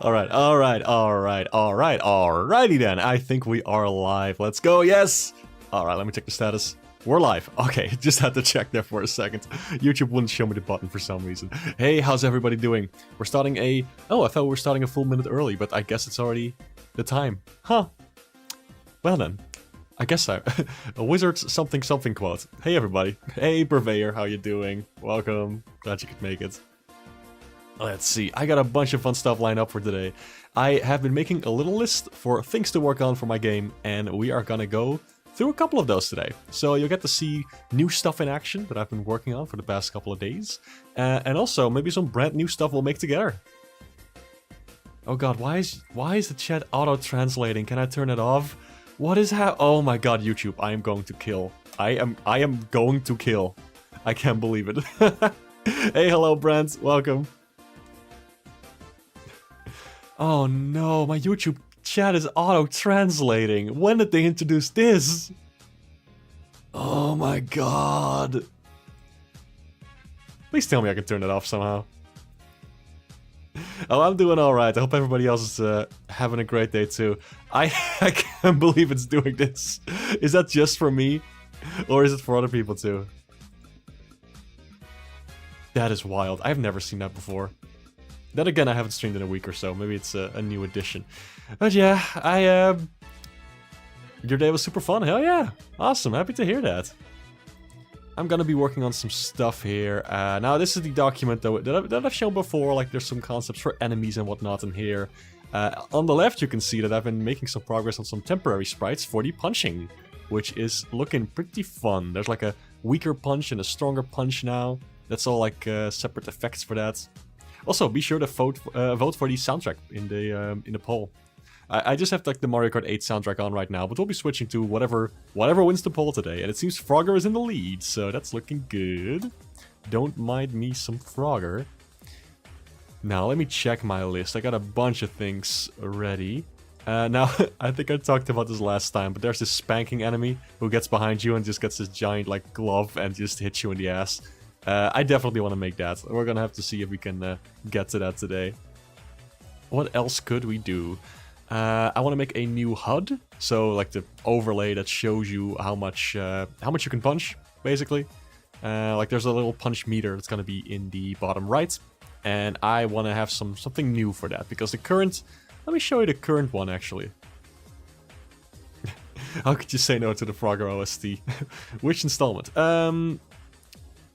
Alrighty then. I think we are live. Let's go, yes! Alright, let me check the status. We're live. Okay, just had to check there for a second. YouTube wouldn't show me the button for some reason. Hey, how's everybody doing? We're starting a... Oh, I thought we were starting a full minute early, but I guess it's already the time. Huh. Well then. I guess a wizard's something quote. Hey everybody. Hey Purveyor, how you doing? Welcome. Glad you could make it. Let's see, I got a bunch of fun stuff lined up for today. I have been making a little list for things to work on for my game, and we are gonna go through a couple of those today. So you'll get to see new stuff in action that I've been working on for the past couple of days. And also, maybe some brand new stuff we'll make together. Oh god, why is the chat auto-translating? Can I turn it off? What is oh my god, YouTube, I am going to kill. I am going to kill. I can't believe it. Hey, hello, Brent. Welcome. Oh no, my YouTube chat is auto-translating. When did they introduce this? Oh my god. Please tell me I can turn it off somehow. Oh, I'm doing alright. I hope everybody else is having a great day too. I can't believe it's doing this. Is that just for me? Or is it for other people too? That is wild. I've never seen that before. Then again, I haven't streamed in a week or so. Maybe it's a new addition. But yeah, your day was super fun. Hell yeah. Awesome. Happy to hear that. I'm gonna be working on some stuff here. Now, this is the document that I've shown before. Like, there's some concepts for enemies and whatnot in here. On the left, you can see that I've been making some progress on some temporary sprites for the punching, which is looking pretty fun. There's like a weaker punch and a stronger punch now. That's all like separate effects for that. Also, be sure to vote for the soundtrack in the poll. I just have like the Mario Kart 8 soundtrack on right now, but we'll be switching to whatever wins the poll today. And it seems Frogger is in the lead, so that's looking good. Don't mind me some Frogger. Now, let me check my list. I got a bunch of things ready. Now, I think I talked about this last time, but there's this spanking enemy who gets behind you and just gets this giant like glove and just hits you in the ass. I definitely want to make that. We're gonna have to see if we can get to that today. What else could we do? I want to make a new HUD, so like the overlay that shows you how much you can punch, basically. Like there's a little punch meter that's gonna be in the bottom right, and I want to have something new for that because the current. Let me show you the current one actually. How could you say no to the Frogger OST? Which installment?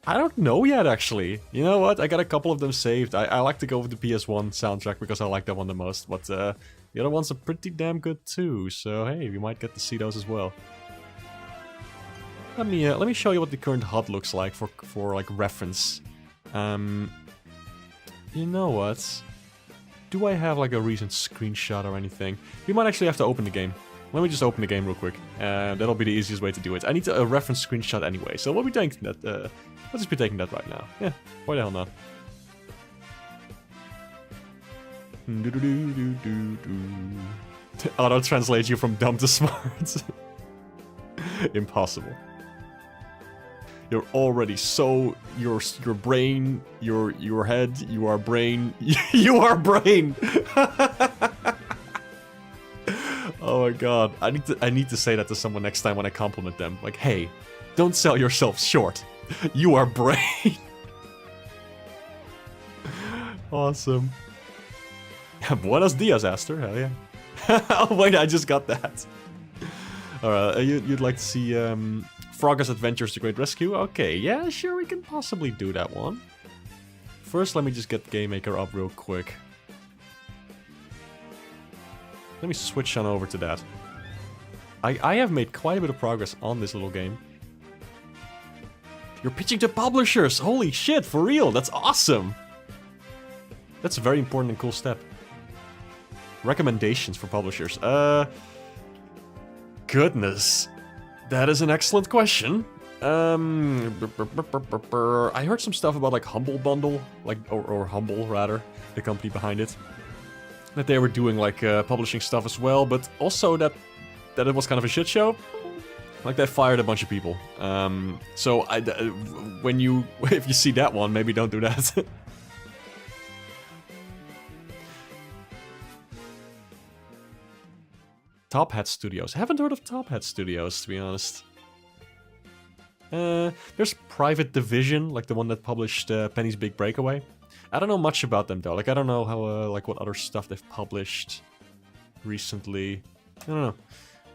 I don't know yet, actually. You know what? I got a couple of them saved. I like to go with the PS1 soundtrack because I like that one the most. But the other ones are pretty damn good too. So hey, we might get to see those as well. Let me show you what the current HUD looks like for like reference. You know what? Do I have like a recent screenshot or anything? We might actually have to open the game. Let me just open the game real quick. That'll be the easiest way to do it. I need a reference screenshot anyway, so we'll be taking that. Let's just be taking that right now. Yeah, why the hell not? Auto-translate you from dumb to smart. Impossible. You're already so your brain, your head, you are brain, you are brain. Oh my god, I need to say that to someone next time when I compliment them. Like, hey, don't sell yourself short. You are brain. Awesome. Buenos dias, Aster. Hell yeah. Oh wait, I just got that. Alright, you'd like to see Frogger's Adventures: The Great Rescue? Okay, yeah, sure, we can possibly do that one. First, let me just get Game Maker up real quick. Let me switch on over to that. I have made quite a bit of progress on this little game. You're pitching to publishers! Holy shit, for real! That's awesome! That's a very important and cool step. Recommendations for publishers. Goodness. That is an excellent question. I heard some stuff about like Humble Bundle, like or Humble rather, the company behind it. That they were doing like publishing stuff as well, but also that it was kind of a shit show. Like they fired a bunch of people. So if you see that one, maybe don't do that. Top Hat Studios. Haven't heard of Top Hat Studios, to be honest. There's Private Division, like the one that published Penny's Big Breakaway. I don't know much about them though. Like I don't know how like what other stuff they've published recently. I don't know.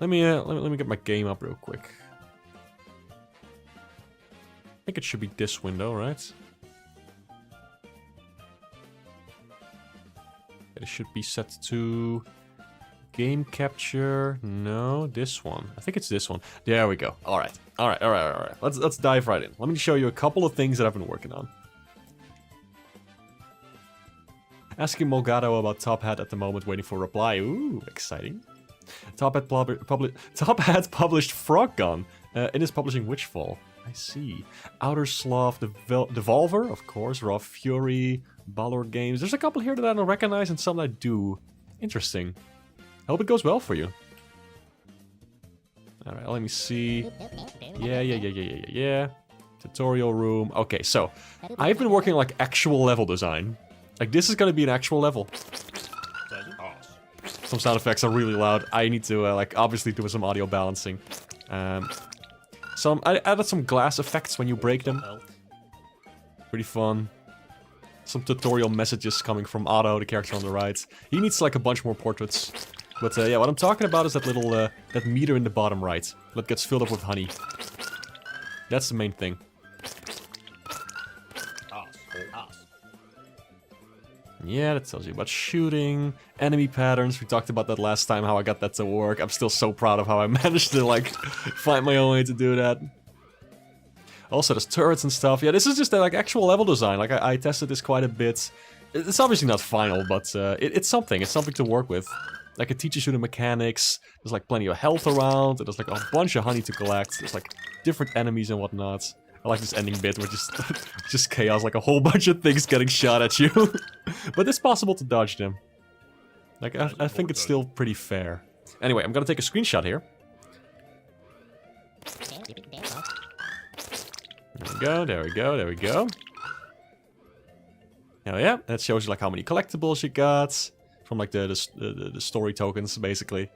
Let me get my game up real quick. I think it should be this window, right? It should be set to game capture. No, this one. I think it's this one. There we go. All right. Let's dive right in. Let me show you a couple of things that I've been working on. Asking Molgado about Top Hat at the moment, waiting for a reply. Ooh, exciting. Top Hat published Frog Gun. It is publishing Witchfall. I see. Outer Slav, Devolver, of course. Raw Fury, Balor Games. There's a couple here that I don't recognize and some that I do. Interesting. I hope it goes well for you. Alright, let me see. Yeah. Tutorial room. Okay, so I've been working like actual level design. Like this is gonna be an actual level. Some sound effects are really loud. I need to like obviously do some audio balancing. I added some glass effects when you break them. Pretty fun. Some tutorial messages coming from Otto, the character on the right. He needs like a bunch more portraits. But yeah, what I'm talking about is that little that meter in the bottom right that gets filled up with honey. That's the main thing. Yeah, that tells you about shooting, enemy patterns. We talked about that last time, how I got that to work. I'm still so proud of how I managed to, like, find my own way to do that. Also, there's turrets and stuff. Yeah, this is just, like, actual level design. Like, I tested this quite a bit. It's obviously not final, but it's something. It's something to work with. Like, it teaches you the mechanics. There's, like, plenty of health around. There's, like, a bunch of honey to collect. There's, like, different enemies and whatnot. I like this ending bit, which is just chaos, like a whole bunch of things getting shot at you. But it's possible to dodge them. Like, I think it's still pretty fair. Anyway, I'm gonna take a screenshot here. There we go. Oh yeah, that shows you like how many collectibles you got. From like the story tokens, basically.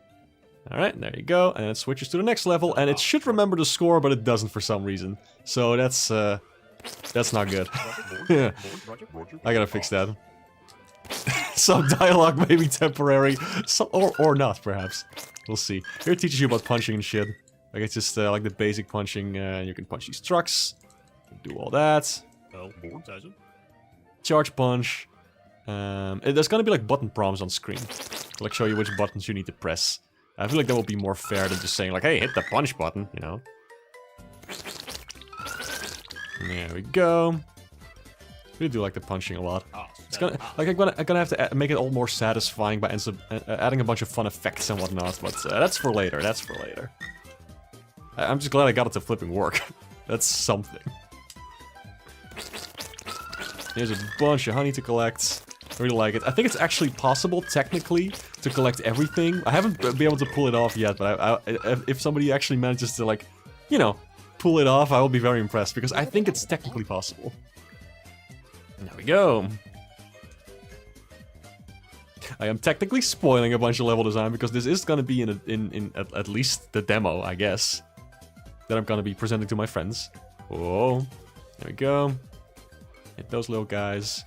Alright, there you go, and it switches to the next level, and it should remember the score, but it doesn't for some reason. So that's not good. Yeah. I gotta fix that. Some dialogue may be temporary, or not, perhaps. We'll see. Here it teaches you about punching and shit. Like, it's just like the basic punching, you can punch these trucks, do all that. Charge punch. There's gonna be like button prompts on screen. I'll like show you which buttons you need to press. I feel like that would be more fair than just saying like, hey, hit the punch button, you know. There we go. We do like the punching a lot. It's gonna like I'm gonna have to make it all more satisfying by adding a bunch of fun effects and whatnot, but that's for later. That's for later. I'm just glad I got it to flipping work. That's something. Here's a bunch of honey to collect. I really like it. I think it's actually possible, technically, to collect everything. I haven't been able to pull it off yet, but if somebody actually manages to, like, you know, pull it off, I will be very impressed, because I think it's technically possible. There we go. I am technically spoiling a bunch of level design, because this is going to be in at least the demo, I guess, that I'm going to be presenting to my friends. Whoa. There we go. Hit those little guys.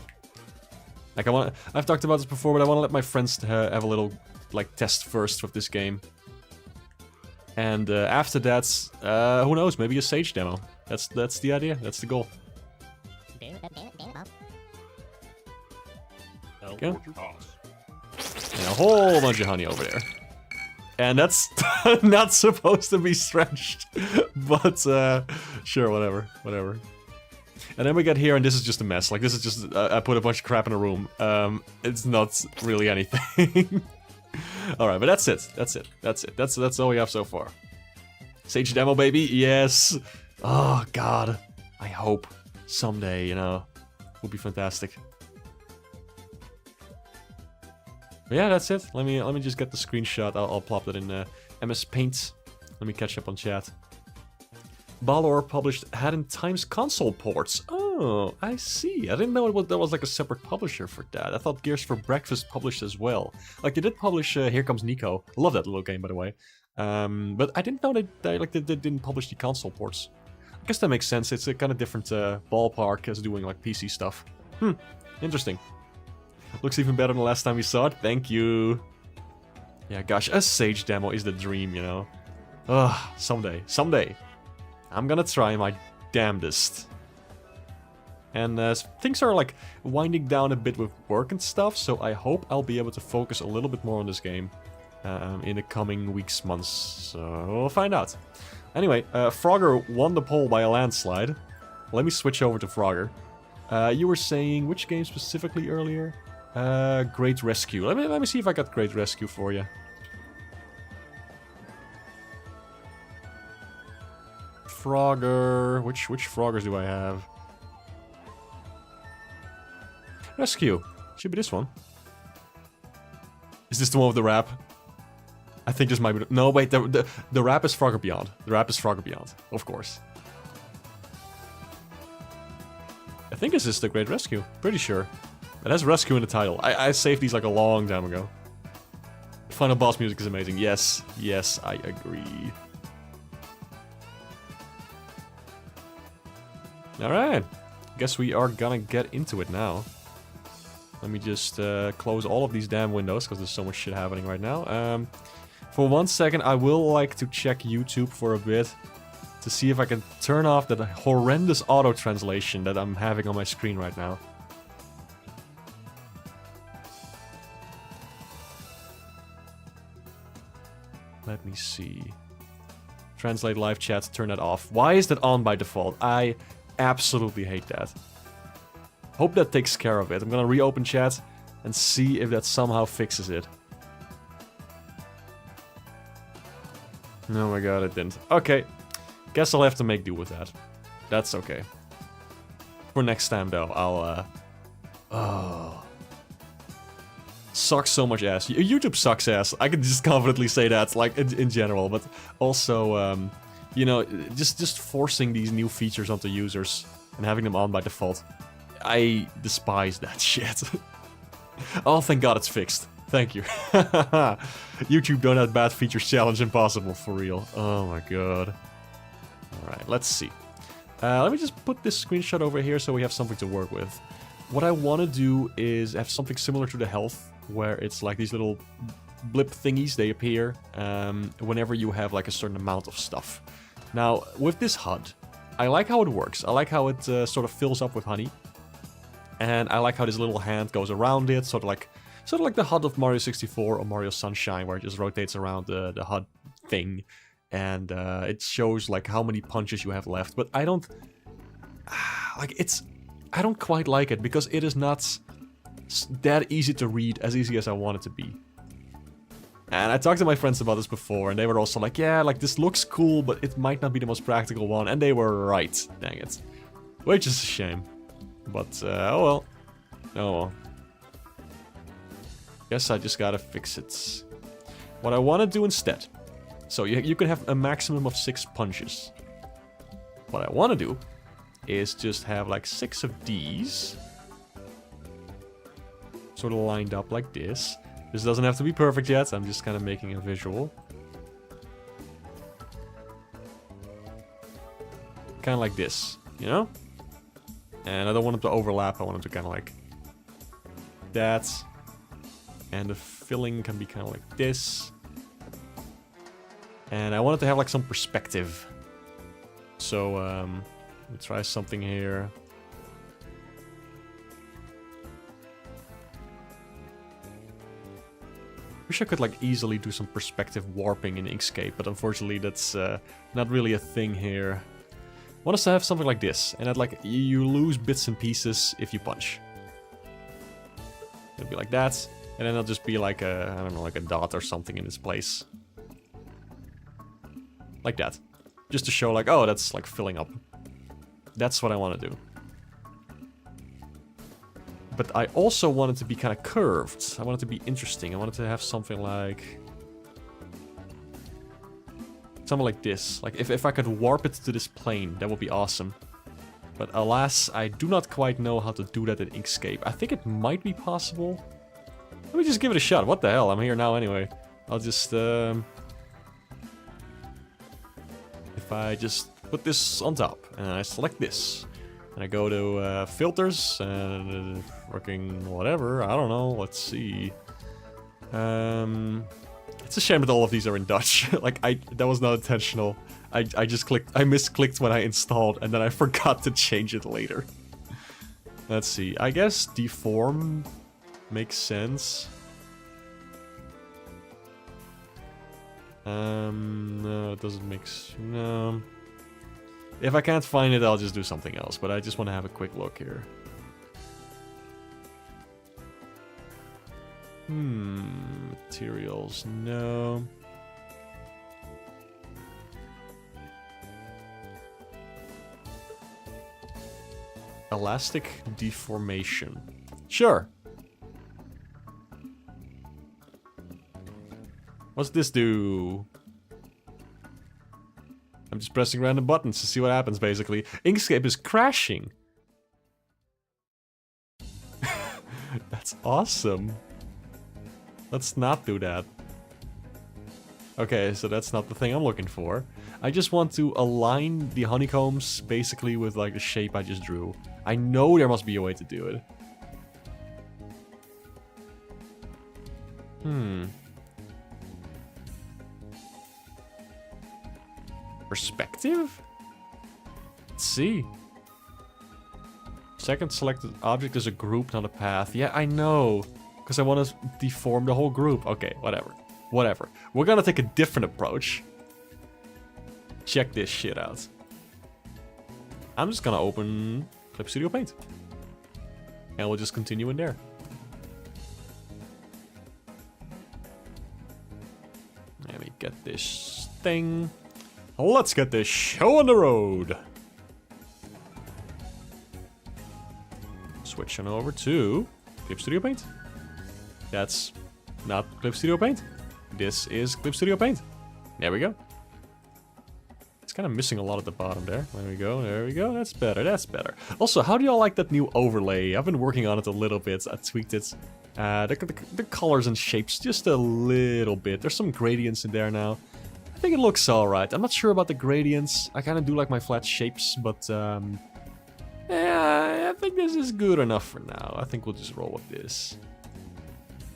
Like, I've talked about this before, but I want to let my friends have a little, like, test first with this game. And after that, who knows, maybe a Sage demo. That's the idea, that's the goal. Okay. And a whole bunch of honey over there. And that's not supposed to be stretched. But, sure, whatever. And then we get here, and this is just a mess. Like, this is just, I put a bunch of crap in a room. It's not really anything. Alright, but that's it. That's all we have so far. Sage demo, baby, yes! Oh, God. I hope someday, you know, would be fantastic. But yeah, that's it. Let me just get the screenshot. I'll plop that in MS Paint. Let me catch up on chat. Balor published Hadden Times console ports. Oh, Oh, I see. I didn't know there was like a separate publisher for that. I thought Gears for Breakfast published as well. Like they did publish Here Comes Nico. I love that little game, by the way. But I didn't know they didn't publish the console ports. I guess that makes sense. It's a kind of different ballpark as doing like PC stuff. Interesting. Looks even better than the last time we saw it. Thank you. Yeah, gosh, a Sage demo is the dream, you know. Ugh, someday. I'm gonna try my damnedest. And things are like winding down a bit with work and stuff, so I hope I'll be able to focus a little bit more on this game in the coming weeks, months. So we'll find out. Anyway, Frogger won the poll by a landslide. Let me switch over to Frogger. You were saying which game specifically earlier? Great Rescue. Let me see if I got Great Rescue for you. Frogger. Which Froggers do I have? Rescue. Should be this one. Is this the one with the rap? I think this might be... No, wait. The rap is Frogger Beyond. The rap is Frogger Beyond. Of course. I think this is the Great Rescue. Pretty sure. It has Rescue in the title. I saved these like a long time ago. The final boss music is amazing. Yes. Yes, I agree. Alright. Guess we are gonna get into it now. Let me just close all of these damn windows, because there's so much shit happening right now. For 1 second, I will like to check YouTube for a bit to see if I can turn off that horrendous auto-translation that I'm having on my screen right now. Let me see. Translate live chat, turn that off. Why is that on by default? I absolutely hate that. Hope that takes care of it. I'm gonna reopen chat and see if that somehow fixes it. Oh my god, it didn't. Okay. Guess I'll have to make do with that. That's okay. For next time though, I'll oh. Sucks so much ass. YouTube sucks ass. I can just confidently say that, like, in general, but also, you know, just forcing these new features onto users and having them on by default. I despise that shit. Oh, thank god it's fixed. Thank you. YouTube don't have bad features challenge impossible, for real. Oh my god. Alright, let's see. Let me just put this screenshot over here so we have something to work with. What I want to do is have something similar to the health, where it's like these little blip thingies, they appear whenever you have like a certain amount of stuff. Now, with this HUD, I like how it works. I like how it sort of fills up with honey. And I like how this little hand goes around it, sort of like the HUD of Mario 64 or Mario Sunshine, where it just rotates around the HUD thing. And it shows like how many punches you have left. But I don't... like, I don't quite like it, because it is not that easy to read, as easy as I want it to be. And I talked to my friends about this before, and they were also like, yeah, like, this looks cool, but it might not be the most practical one. And they were right, dang it. Which is a shame. But, oh well. Oh well. Guess I just gotta fix it. What I want to do instead. So you can have a maximum of 6 punches. What I want to do is just have like 6 of these. Sort of lined up like this. This doesn't have to be perfect yet, I'm just kind of making a visual. Kind of like this, you know? And I don't want them to overlap, I want them to kind of like that. And the filling can be kind of like this. And I want it to have like some perspective. So, let me try something here. Wish I could like easily do some perspective warping in Inkscape, but unfortunately that's not really a thing here. I want us to have something like this, and that like you lose bits and pieces if you punch. It'll be like that, and then it'll just be like a, I don't know, like a dot or something in its place. Like that. Just to show like, oh, that's like filling up. That's what I want to do. But I also want it to be kind of curved. I want it to be interesting. I want it to have something like... something like this. Like, if I could warp it to this plane, that would be awesome. But alas, I do not quite know how to do that in Inkscape. I think it might be possible. Let me just give it a shot. What the hell? I'm here now anyway. I'll just... if I just put this on top, and I select this, and I go to filters, and working whatever, I don't know, let's see. It's a shame that all of these are in Dutch. Like, that was not intentional. I just I misclicked when I installed, and then I forgot to change it later. Let's see, I guess deform makes sense. No, it doesn't make no. If I can't find it, I'll just do something else, but I just want to have a quick look here. Materials, no. Elastic deformation. Sure. What's this do? I'm just pressing random buttons to see what happens, basically. Inkscape is crashing. That's awesome. Let's not do that. Okay, so that's not the thing I'm looking for. I just want to align the honeycombs basically with like the shape I just drew. I know there must be a way to do it. Perspective? Let's see. Second selected object is a group, not a path. Yeah, I know. Because I want to deform the whole group. Okay, whatever. Whatever. We're gonna take a different approach. Check this shit out. I'm just gonna open Clip Studio Paint. And we'll just continue in there. Let me get this thing. Let's get this show on the road. Switch on over to Clip Studio Paint. That's not Clip Studio Paint. This is Clip Studio Paint. There we go. It's kind of missing a lot at the bottom there. There we go, there we go. That's better, that's better. Also, how do y'all like that new overlay? I've been working on it a little bit. I tweaked it. The colors and shapes just a little bit. There's some gradients in there now. I think it looks alright. I'm not sure about the gradients. I kind of do like my flat shapes, but yeah, I think this is good enough for now. I think we'll just roll with this.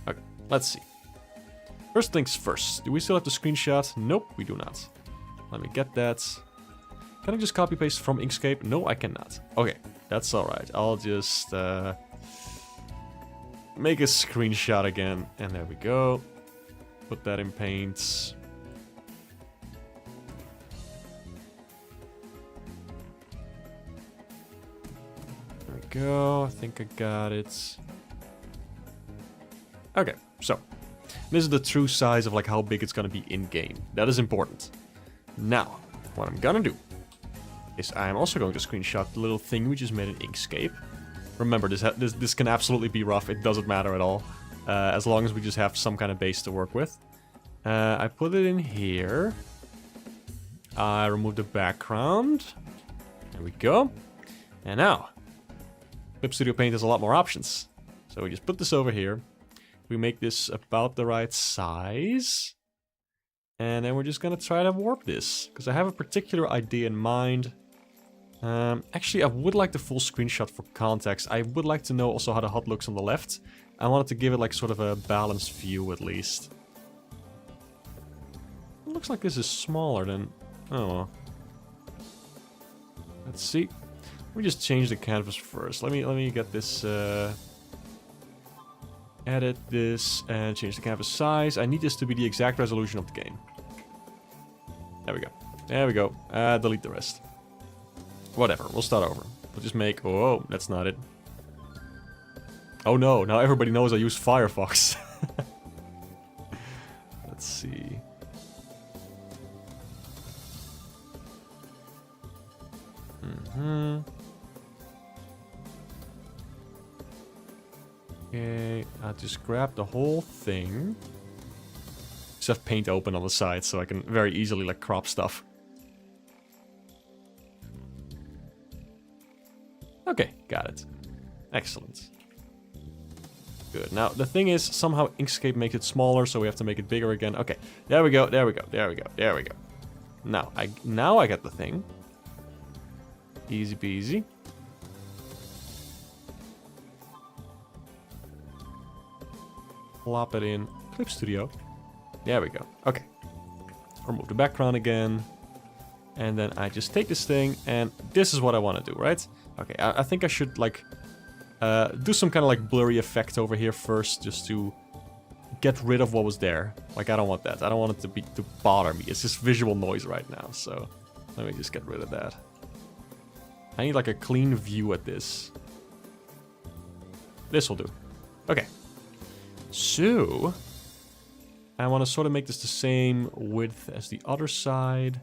Okay, let's see. First things first. Do we still have the screenshot? Nope, we do not. Let me get that. Can I just copy paste from Inkscape? No, I cannot. Okay, that's alright. I'll just make a screenshot again. And there we go. Put that in Paint. There we go. I think I got it. Okay, so. This is the true size of like how big it's gonna be in-game. That is important. Now, what I'm gonna do is I'm also going to screenshot the little thing we just made in Inkscape. Remember, this can absolutely be rough. It doesn't matter at all. As long as we just have some kind of base to work with. I put it in here. I remove the background. There we go. And now, Clip Studio Paint has a lot more options. So we just put this over here. We make this about the right size. And then we're just gonna try to warp this. Because I have a particular idea in mind. Actually, I would like the full screenshot for context. I would like to know also how the HUD looks on the left. I wanted to give it like sort of a balanced view at least. It looks like this is smaller than... Oh well. Let's see. Let me just change the canvas first. Let me get this... edit this and change the canvas size. I need this to be the exact resolution of the game. There we go. There we go. Delete the rest. Whatever. We'll start over. We'll just make... Oh, that's not it. Oh no. Now everybody knows I use Firefox. Let's see. Okay, I'll just grab the whole thing. Just have Paint open on the side so I can very easily like crop stuff. Okay, got it. Excellent. Good. Now, the thing is, somehow Inkscape makes it smaller, so we have to make it bigger again. Okay, there we go, there we go, there we go, there we go. Now I get the thing. Easy peasy. Plop it in Clip Studio. There we go. Okay. Remove the background again. And then I just take this thing, and this is what I want to do, right? Okay, I think I should, like, do some kind of, like, blurry effect over here first, just to get rid of what was there. Like, I don't want that. I don't want it to bother me. It's just visual noise right now, so let me just get rid of that. I need, like, a clean view at this. This will do. Okay. So, I want to sort of make this the same width as the other side.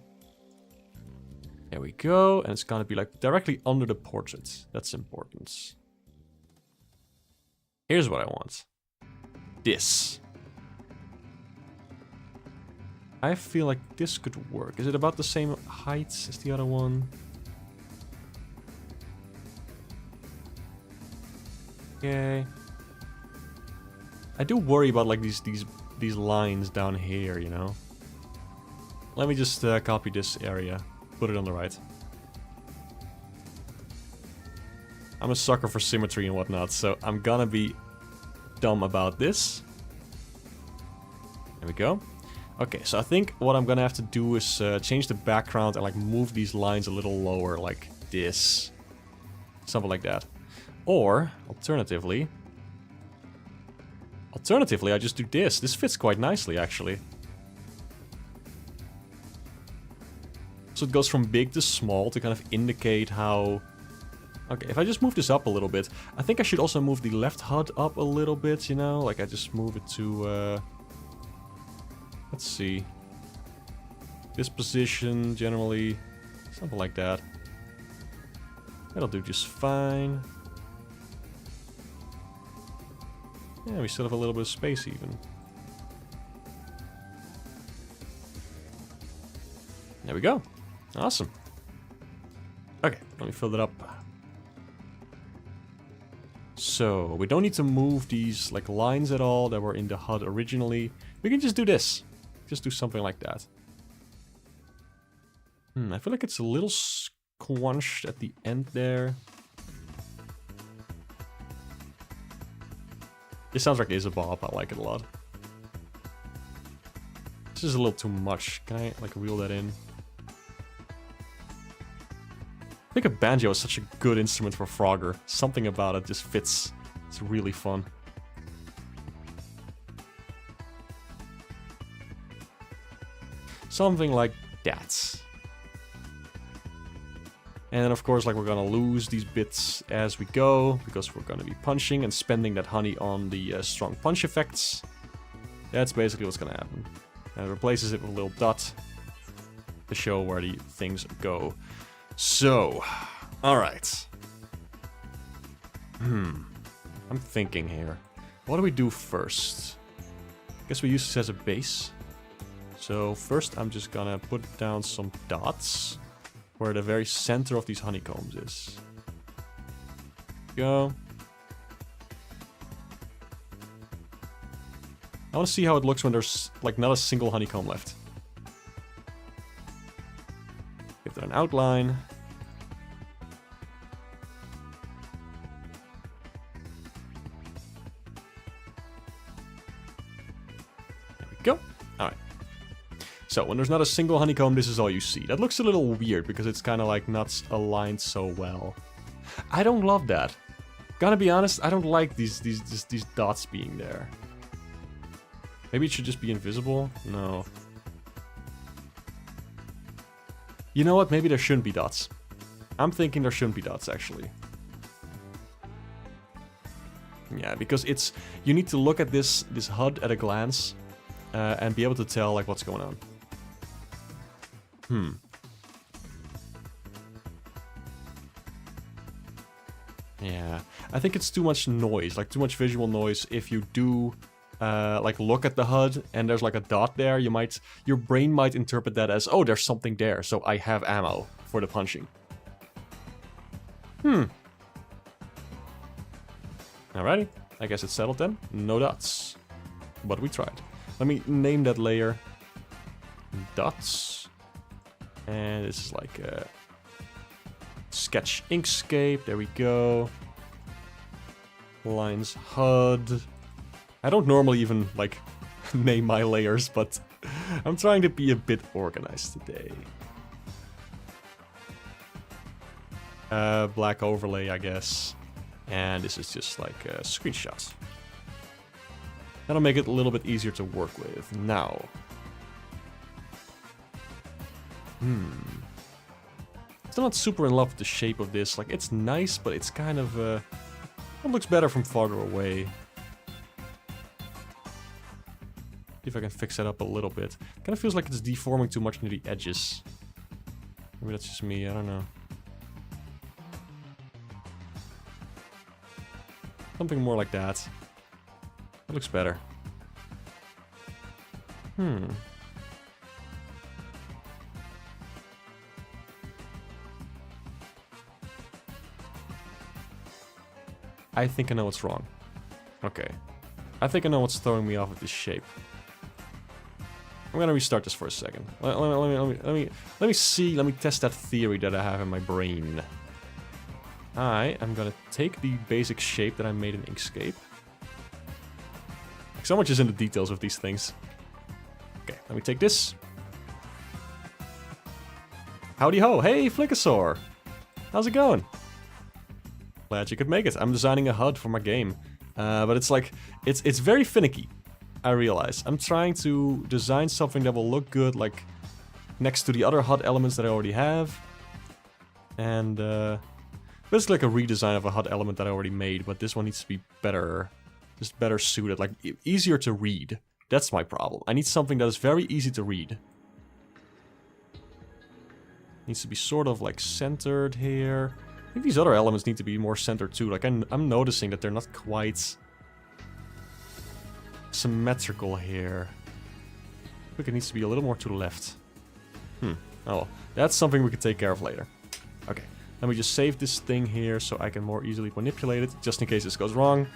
There we go, and it's gonna be like directly under the portrait. That's important. Here's what I want. This. I feel like this could work. Is it about the same height as the other one? Okay. I do worry about like these lines down here, you know. Let me just copy this area. Put it on the right. I'm a sucker for symmetry and whatnot, so I'm gonna be dumb about this. There we go. Okay, so I think what I'm gonna have to do is change the background and like move these lines a little lower, like this. Something like that. Or, alternatively, I just do this. This fits quite nicely, actually. So it goes from big to small to kind of indicate how... Okay, if I just move this up a little bit, I think I should also move the left HUD up a little bit, you know? Like I just move it to... let's see. This position, generally, something like that. That'll do just fine. Yeah, we still have a little bit of space even. There we go. Awesome. Okay, let me fill that up. So, we don't need to move these like lines at all that were in the HUD originally. We can just do this. Just do something like that. I feel like it's a little squunched at the end there. This sounds like Isabop. I like it a lot. This is a little too much. Can I like reel that in? I think a banjo is such a good instrument for Frogger. Something about it just fits. It's really fun. Something like that. And then of course, like, we're gonna lose these bits as we go, because we're gonna be punching and spending that honey on the strong punch effects. That's basically what's gonna happen. And it replaces it with a little dot to show where the things go. So, alright. I'm thinking here. What do we do first? I guess we use this as a base. So first I'm just gonna put down some dots where the very center of these honeycombs is. Go. I want to see how it looks when there's like not a single honeycomb left. Give that an outline. There we go. Alright. So, when there's not a single honeycomb, this is all you see. That looks a little weird, because it's kind of like not aligned so well. I don't love that. Gonna be honest, I don't like these dots being there. Maybe it should just be invisible? No. You know what? Maybe there shouldn't be dots. I'm thinking there shouldn't be dots, actually. Yeah, because it's... You need to look at this HUD at a glance, and be able to tell, like, what's going on. Yeah, I think it's too much noise, like too much visual noise. If you do, like, look at the HUD and there's like a dot there, your brain might interpret that as, oh, there's something there, so I have ammo for the punching. Alrighty, I guess it's settled then. No dots. But we tried. Let me name that layer dots. And this is like a sketch inkscape. There we go. Lines HUD. I don't normally even like name my layers, but I'm trying to be a bit organized today. Black overlay, I guess. And this is just like a screenshot. That'll make it a little bit easier to work with. Now. Still not super in love with the shape of this. Like, it's nice, but it's kind of, it looks better from farther away. See if I can fix that up a little bit. Kind of feels like it's deforming too much near the edges. Maybe that's just me, I don't know. Something more like that. That looks better. I think I know what's wrong. Okay. I think I know what's throwing me off with this shape. I'm gonna restart this for a second. Let me test that theory that I have in my brain. I am gonna take the basic shape that I made in Inkscape. So much is in the details of these things. Okay, let me take this. Howdy ho, hey Flickasaur! How's it going? Glad you could make it. I'm designing a HUD for my game. But it's like, it's very finicky, I realize. I'm trying to design something that will look good, like, next to the other HUD elements that I already have. And, basically like a redesign of a HUD element that I already made, but this one needs to be better, just better suited, like, easier to read. That's my problem. I need something that is very easy to read. Needs to be sort of, like, centered here. I think these other elements need to be more centered too. Like, I'm noticing that they're not quite symmetrical here. I think it needs to be a little more to the left. Oh well. That's something we can take care of later. Okay, let me just save this thing here so I can more easily manipulate it, just in case this goes wrong.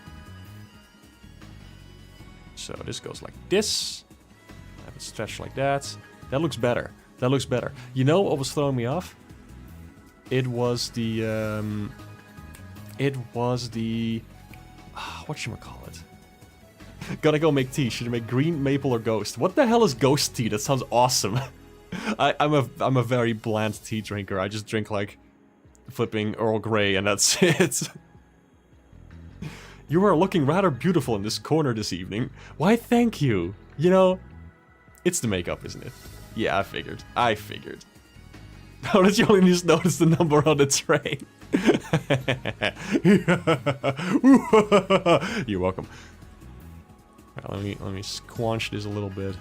So this goes like this. Have it stretch like that. That looks better. That looks better. You know what was throwing me off? It was the, whatchamacallit? Gonna go make tea. Should I make green, maple, or ghost? What the hell is ghost tea? That sounds awesome. I'm a very bland tea drinker. I just drink, like, flipping Earl Grey, and that's it. You are looking rather beautiful in this corner this evening. Why, thank you. You know, it's the makeup, isn't it? Yeah, I figured. How did you only just notice the number on the train? You're welcome. Right, let me squanch this a little bit.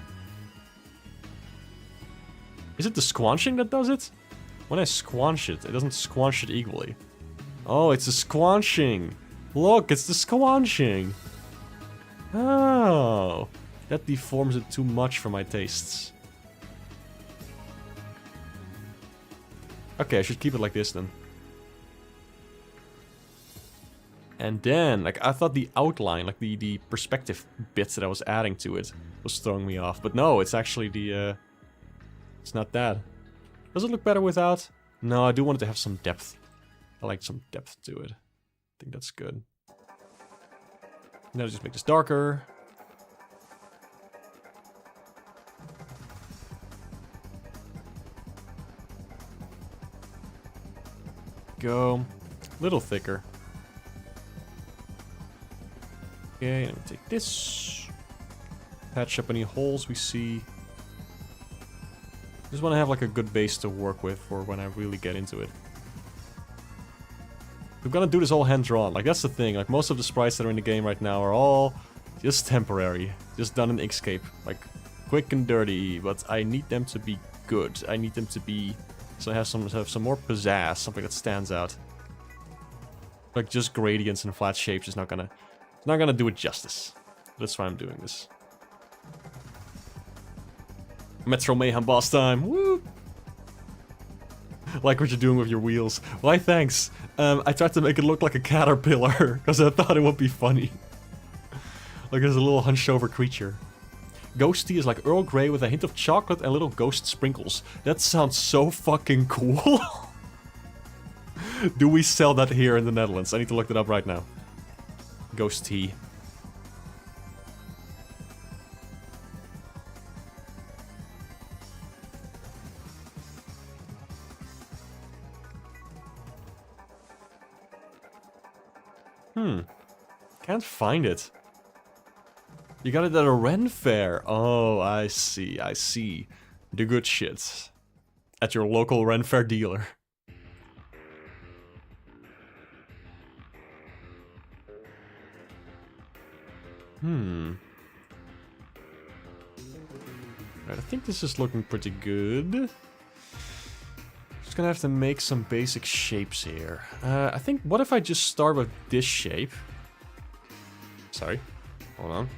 Is it the squanching that does it? When I squanch it, it doesn't squanch it equally. Oh, it's the squanching. Look, it's the squanching. Oh, that deforms it too much for my tastes. Okay, I should keep it like this then. And then, like, I thought the outline, like the perspective bits that I was adding to it was throwing me off. But no, it's actually the, it's not that. Does it look better without? No, I do want it to have some depth. I like some depth to it. I think that's good. Now just make this darker. Go. A little thicker. Okay, let me take this. Patch up any holes we see. Just want to have like a good base to work with for when I really get into it. I'm gonna do this all hand-drawn. Like, that's the thing. Like, most of the sprites that are in the game right now are all just temporary. Just done in Inkscape. Like, quick and dirty. But I need them to be good. I need them to be... So I have some more pizzazz, something that stands out. Like just gradients and flat shapes is not gonna do it justice. That's why I'm doing this. Metro Mayhem boss time, woo! Like what you're doing with your wheels. Why, thanks. I tried to make it look like a caterpillar, because I thought it would be funny. Like there's a little hunched over creature. Ghost tea is like Earl Grey with a hint of chocolate and little ghost sprinkles. That sounds so fucking cool. Do we sell that here in the Netherlands? I need to look that up right now. Ghost tea. Can't find it. You got it at a Ren fair. Oh, I see, I see. The good shit. At your local Ren fair dealer. Right, I think this is looking pretty good. Just gonna have to make some basic shapes here. I think, what if I just start with this shape? Sorry, hold on.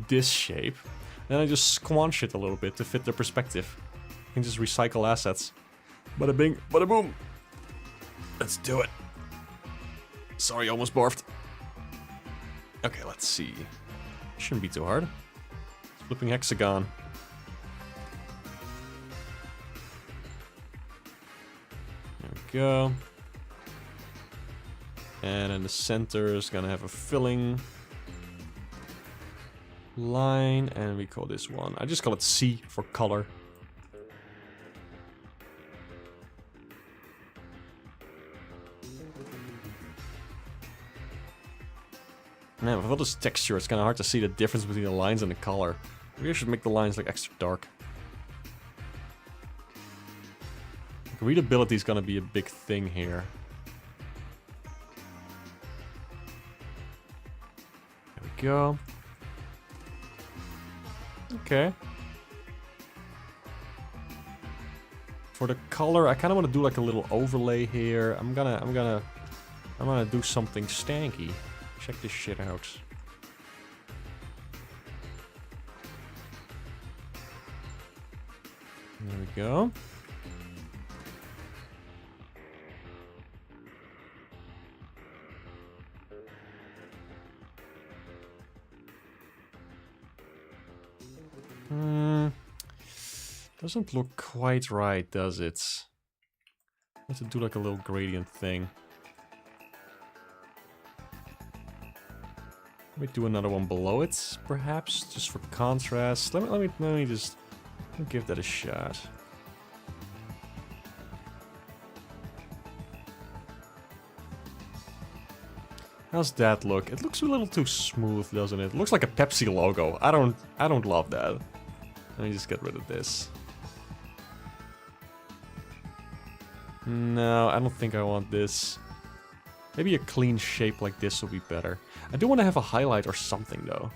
This shape. Then I just squanch it a little bit to fit the perspective. I can just recycle assets. Bada bing, bada boom. Let's do it. Sorry, almost barfed. Okay, let's see. Shouldn't be too hard. Flipping hexagon. There we go. And in the center is gonna have a filling line, and we call this one, I just call it C for color. Man, with all this texture, it's kind of hard to see the difference between the lines and the color. Maybe I should make the lines like extra dark. Like, readability is gonna be a big thing here. There we go. Okay. For the color, I kind of want to do like a little overlay here. I'm gonna do something stanky. Check this shit out. There we go. Doesn't look quite right, does it? I have to do like a little gradient thing. Let me do another one below it, perhaps, just for contrast. Let me just give that a shot. How's that look? It looks a little too smooth, doesn't it? It looks like a Pepsi logo. I don't love that. Let me just get rid of this. No, I don't think I want this. Maybe a clean shape like this will be better. I do want to have a highlight or something though.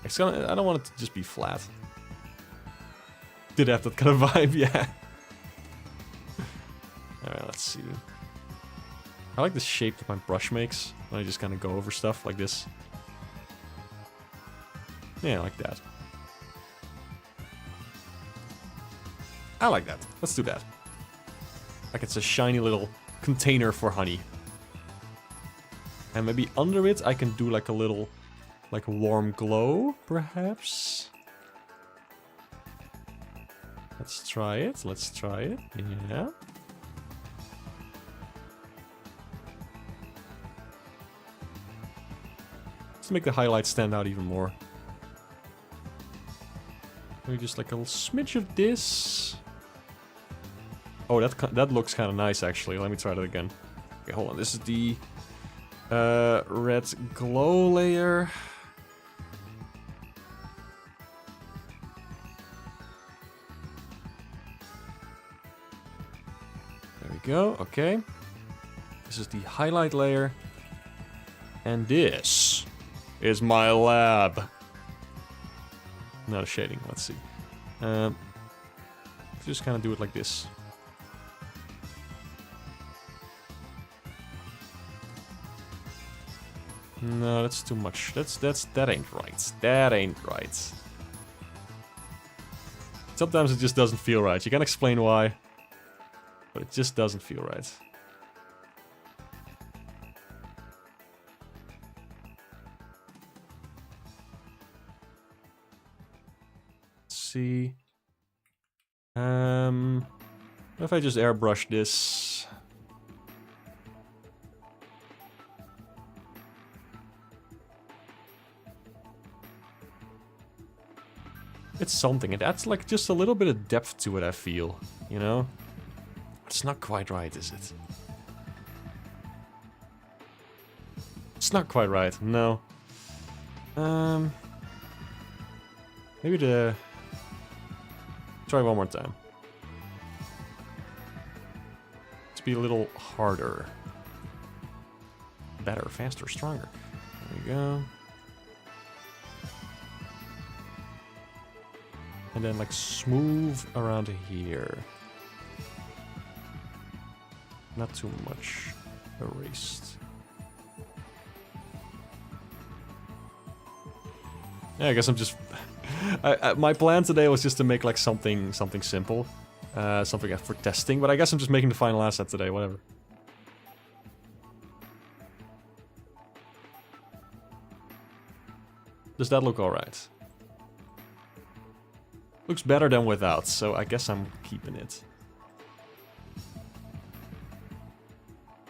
I don't want it to just be flat. Did have that kind of vibe, yeah. Alright, let's see. I like the shape that my brush makes when I just kind of go over stuff like this. Yeah, like that. I like that. Let's do that. Like it's a shiny little container for honey. And maybe under it I can do like a little, like a warm glow, perhaps? Let's try it, let's try it, yeah. Let's make the highlights stand out even more. Maybe just like a little smidge of this. Oh, that looks kind of nice, actually. Let me try that again. Okay, hold on. This is the red glow layer. There we go. Okay. This is the highlight layer. And this is my lab. Not a shading. Let's see. Just kind of do it like this. No, that's too much. That ain't right. That ain't right. Sometimes it just doesn't feel right. You can explain why. But it just doesn't feel right. Let's see. What if I just airbrush this? It's something. It adds like just a little bit of depth to it, I feel. You know? It's not quite right, is it? It's not quite right, no. Maybe try one more time. Let's be a little harder. Better, faster, stronger. There we go. And then like smooth around here. Not too much erased. Yeah, I guess I'm just... my plan today was just to make like something simple. Something for testing, but I guess I'm just making the final asset today, whatever. Does that look alright? Looks better than without, so I guess I'm keeping it.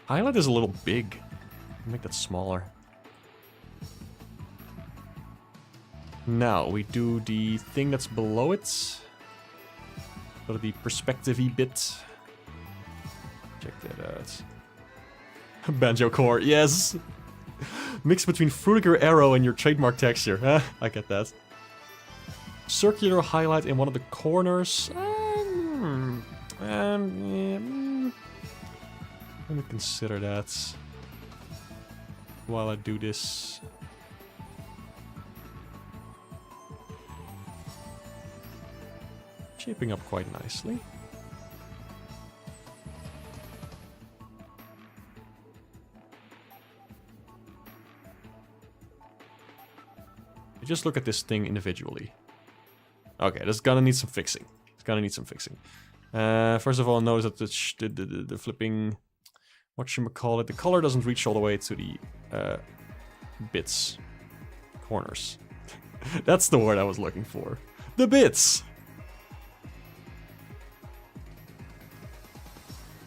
Highlight is a little big. Make that smaller. Now we do the thing that's below it. Go to the perspective-y bit. Check that out. Banjo core, yes! Mix between Frutiger Arrow and your trademark texture, huh? I get that. Circular highlight in one of the corners. Let me consider that while I do this. Shaping up quite nicely. You just look at this thing individually. Okay, that's gonna need some fixing. It's gonna need some fixing. First of all, notice that the flipping... whatchamacallit, the color doesn't reach all the way to the bits. Corners. That's the word I was looking for. The bits!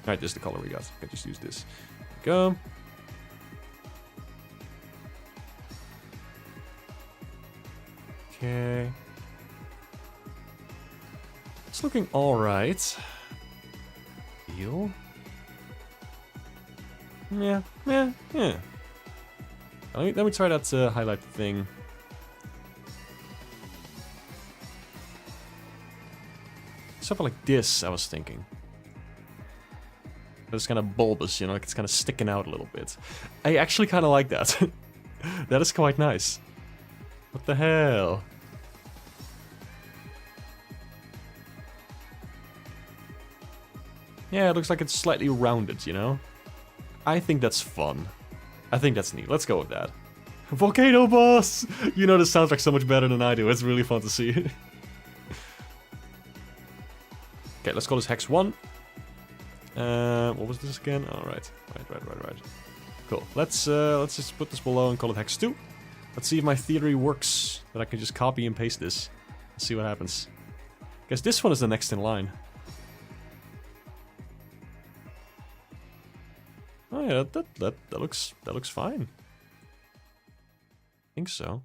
Alright, this is the color we got. I can just use this. Go. Okay. It's looking alright. Feel? Yeah. Let me try that highlight thing. Something like this, I was thinking. But it's kind of bulbous, you know, like it's kind of sticking out a little bit. I actually kind of like that. That is quite nice. What the hell? Yeah, it looks like it's slightly rounded, you know? I think that's fun. I think that's neat. Let's go with that. Volcano boss! You know this sounds like so much better than I do. It's really fun to see. Okay, let's call this Hex 1. What was this again? Oh, right. Right. Cool. Let's just put this below and call it Hex 2. Let's see if my theory works. That I can just copy and paste this. Let's see what happens. Guess this one is the next in line. Oh yeah, that looks fine. I think so.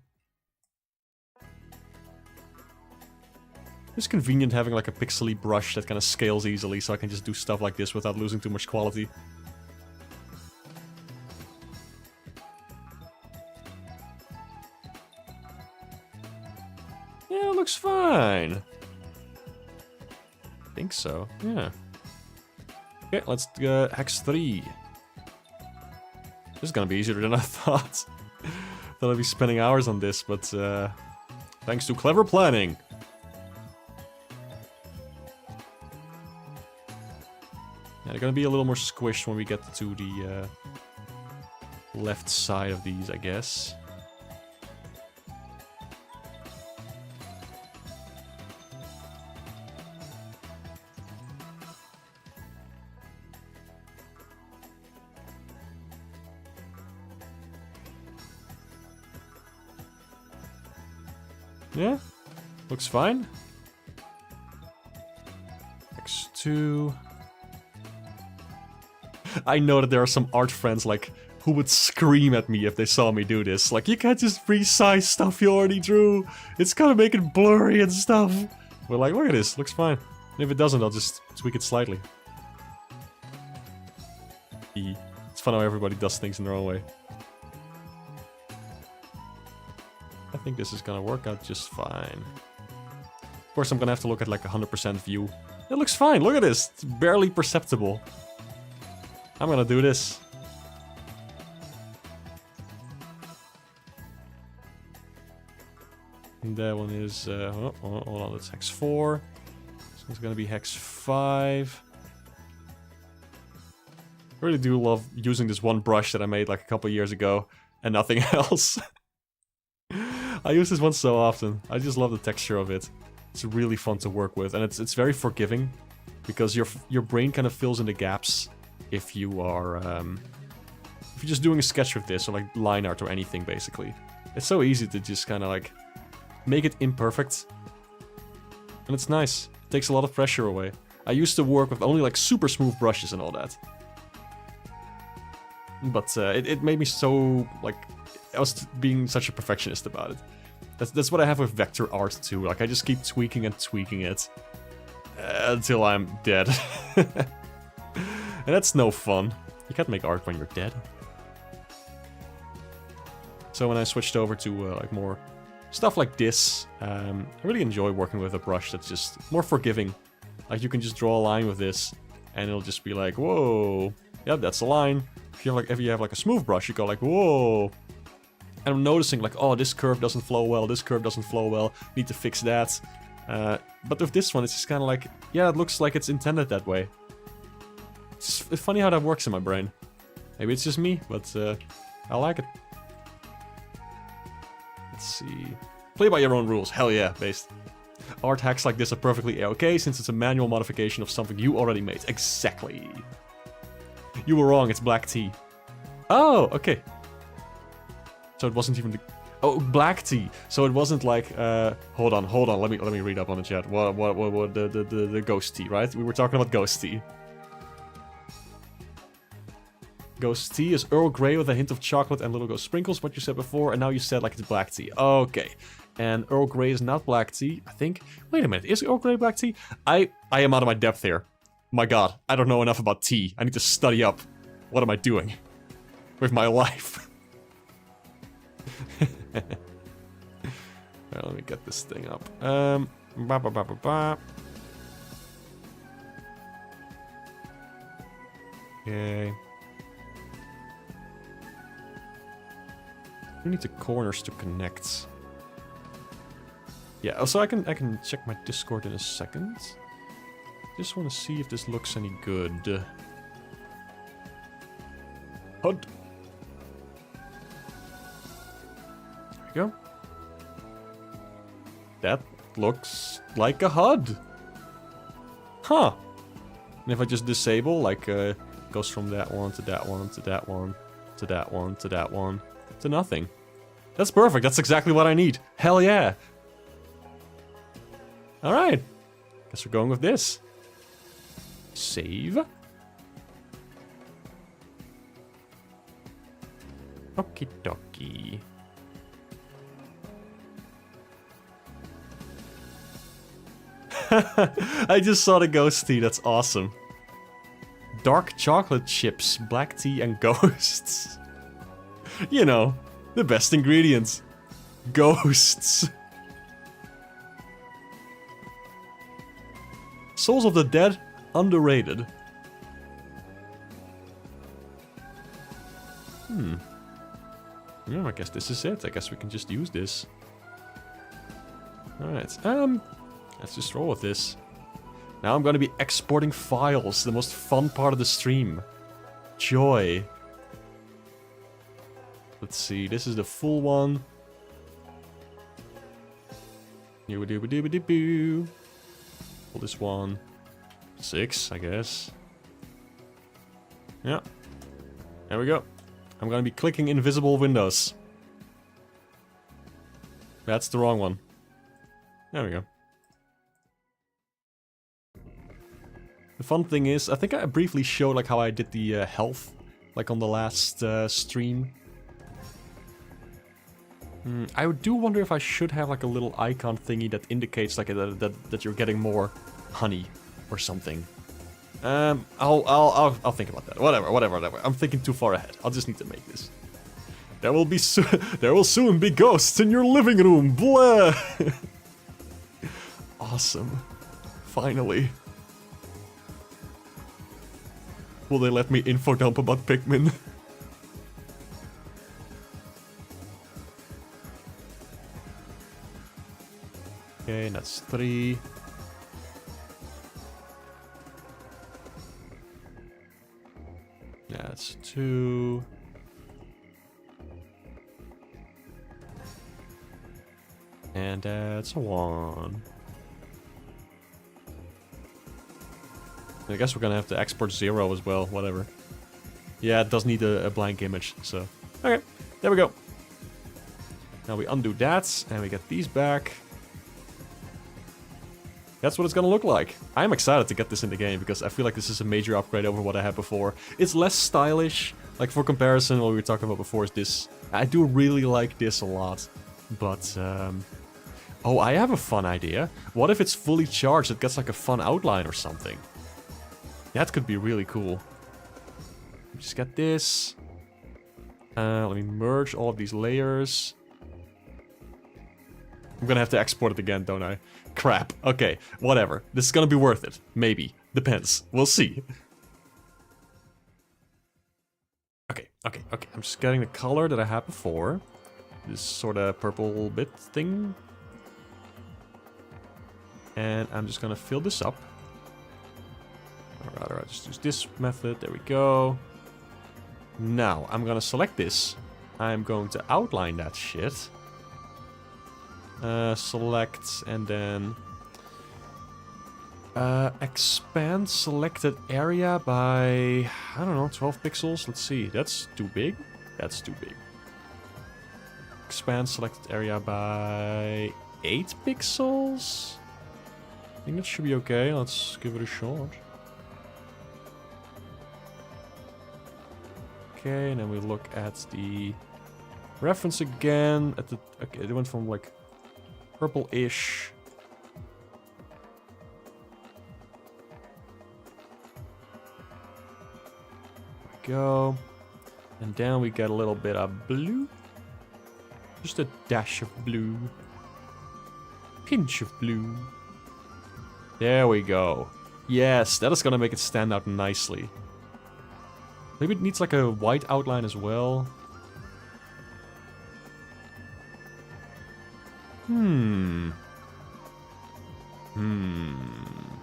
It's convenient having like a pixely brush that kind of scales easily, so I can just do stuff like this without losing too much quality. Yeah, it looks fine. I think so, yeah. Okay, let's go Hex 3. This is gonna be easier than I thought. Thought I'd be spending hours on this, but thanks to clever planning. Yeah, they're gonna be a little more squished when we get to the left side of these, I guess. Yeah, looks fine. X2. I know that there are some art friends, like, who would scream at me if they saw me do this. Like, you can't just resize stuff you already drew. It's gonna make it blurry and stuff. We're like, look at this, looks fine. And if it doesn't, I'll just tweak it slightly. It's fun how everybody does things in their own way. I think this is gonna work out just fine. Of course, I'm gonna have to look at like 100% view. It looks fine, look at this. It's barely perceptible. I'm gonna do this. And that one is, hold on, that's hex 4. So it's gonna be hex 5. I really do love using this one brush that I made like a couple years ago and nothing else. I use this one so often. I just love the texture of it. It's really fun to work with, and it's very forgiving because your brain kind of fills in the gaps if you are if you're just doing a sketch with this or like line art or anything basically. It's so easy to just kind of like make it imperfect, and it's nice. It takes a lot of pressure away. I used to work with only like super smooth brushes and all that. But it made me so, like, I was being such a perfectionist about it. That's what I have with vector art too. Like, I just keep tweaking and tweaking it until I'm dead. And that's no fun. You can't make art when you're dead. So when I switched over to like more stuff like this, I really enjoy working with a brush that's just more forgiving. Like, you can just draw a line with this, and it'll just be like, whoa, yep, that's a line. If you have like a smooth brush, you go like, whoa. And I'm noticing like, oh, this curve doesn't flow well, this curve doesn't flow well, need to fix that. But with this one, it's just kind of like, yeah, it looks like it's intended that way. It's funny how that works in my brain. Maybe it's just me, but I like it. Let's see. Play by your own rules, hell yeah, based. Art hacks like this are perfectly okay, since it's a manual modification of something you already made. Exactly. You were wrong, it's black tea. Oh, okay. So it wasn't even the... Oh, black tea. So it wasn't like, hold on, let me read up on the chat. What, the ghost tea, right? We were talking about ghost tea. Ghost tea is Earl Grey with a hint of chocolate and little ghost sprinkles, what you said before, and now you said like it's black tea. Okay. And Earl Grey is not black tea, I think. Wait a minute, is Earl Grey black tea? I am out of my depth here. My god, I don't know enough about tea. I need to study up. What am I doing with my life? Alright, let me get this thing up. Okay. We need the corners to connect. Yeah, also I can check my Discord in a second. Just want to see if this looks any good. HUD. There we go. That looks like a HUD. Huh. And if I just disable, like, goes from that one to that one to that one to that one to that one to nothing. That's perfect. That's exactly what I need. Hell yeah. Alright. Guess we're going with this. Save. Okie dokie. I just saw the ghost tea, that's awesome. Dark chocolate chips, black tea and ghosts. You know, the best ingredients. Ghosts. Souls of the Dead, underrated. Yeah, I guess this is it. I guess we can just use this. Alright, let's just roll with this. Now I'm gonna be exporting files, the most fun part of the stream. Joy. Let's see, this is the full one. Pull this one. 6, I guess. Yeah. There we go. I'm gonna be clicking invisible windows. That's the wrong one. There we go. The fun thing is, I think I briefly showed like how I did the health, like on the last stream. I do wonder if I should have like a little icon thingy that indicates like that you're getting more honey or something. I'll think about that. Whatever. I'm thinking too far ahead. I'll just need to make this. There will soon be ghosts in your living room. Blah. Awesome. Finally. Will they let me info dump about Pikmin? Okay, that's 3. That's 2. And that's 1. I guess we're gonna have to export 0 as well, whatever. Yeah, it does need a blank image, so... Okay, there we go. Now we undo that, and we get these back. That's what it's gonna look like. I'm excited to get this in the game, because I feel like this is a major upgrade over what I had before. It's less stylish. Like, for comparison, what we were talking about before is this. I do really like this a lot, but... Oh, I have a fun idea. What if it's fully charged? It gets like a fun outline or something. That could be really cool. Just get this. Let me merge all of these layers. I'm gonna have to export it again, don't I? Crap. Okay, whatever. This is gonna be worth it. Maybe. Depends. We'll see. Okay. I'm just getting the color that I had before. This sort of purple bit thing. And I'm just gonna fill this up. Or rather, I'll just use this method. There we go. Now, I'm gonna select this. I'm going to outline that shit. Select, and then... expand selected area by... I don't know, 12 pixels? Let's see. That's too big. That's too big. Expand selected area by... 8 pixels? I think that should be okay. Let's give it a shot. Okay, and then we look at the reference again. At the okay, it went from like purple-ish. There we go. And down we get a little bit of blue. Just a dash of blue. Pinch of blue. There we go. Yes, that is gonna make it stand out nicely. Maybe it needs like a white outline as well.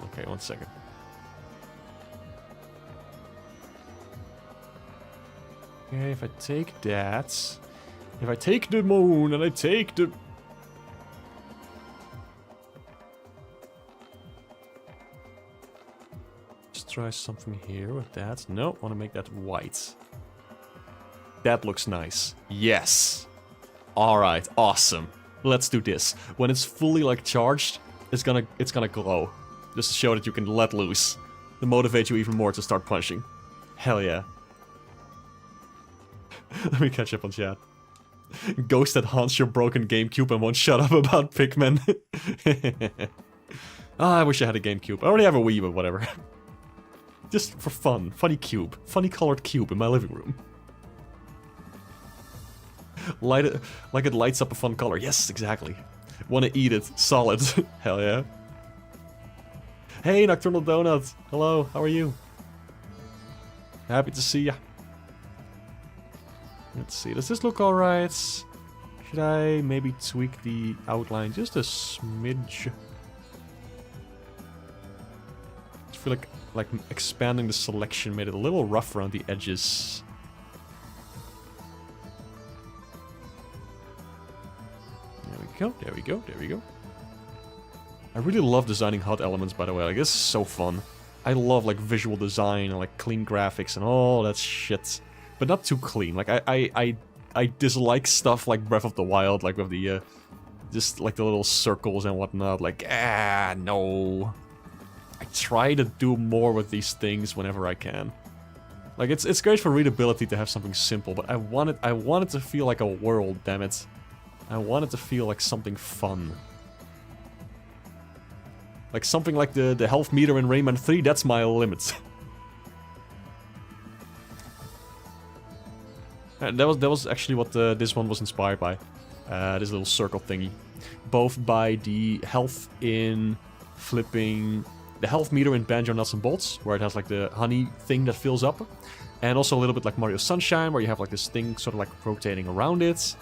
Okay, 1 second. Okay, if I take that... If I take the moon and I take the... Try something here with that. No, want to make that white. That looks nice. Yes. All right, awesome. Let's do this. When it's fully like charged, it's gonna glow. Just to show that you can let loose. To motivate you even more to start punching. Hell yeah. Let me catch up on chat. Ghost that haunts your broken GameCube and won't shut up about Pikmin. I wish I had a GameCube. I already have a Wii, but whatever. Just for fun. Funny cube. Funny colored cube in my living room. Light it like it lights up a fun color. Yes, exactly. Wanna eat it. Solid. Hell yeah. Hey, Nocturnal Donut. Hello, how are you? Happy to see ya. Let's see, does this look alright? Should I maybe tweak the outline just a smidge? I feel like expanding the selection made it a little rough around the edges. There we go, there we go, there we go. I really love designing HUD elements, by the way. Like, this is so fun. I love like visual design and like clean graphics and all that shit. But not too clean. Like I dislike stuff like Breath of the Wild, like with the Just like the little circles and whatnot, like, no. I try to do more with these things whenever I can. Like, it's great for readability to have something simple, but I want it to feel like a world, damn it. I want it to feel like something fun. Like something like the health meter in Rayman 3, that's my limit. And that was actually what this one was inspired by. This little circle thingy. Both by the health in flipping... the health meter in Banjo Nuts and Bolts, where it has like the honey thing that fills up. And also a little bit like Mario Sunshine, where you have like this thing sort of like rotating around it.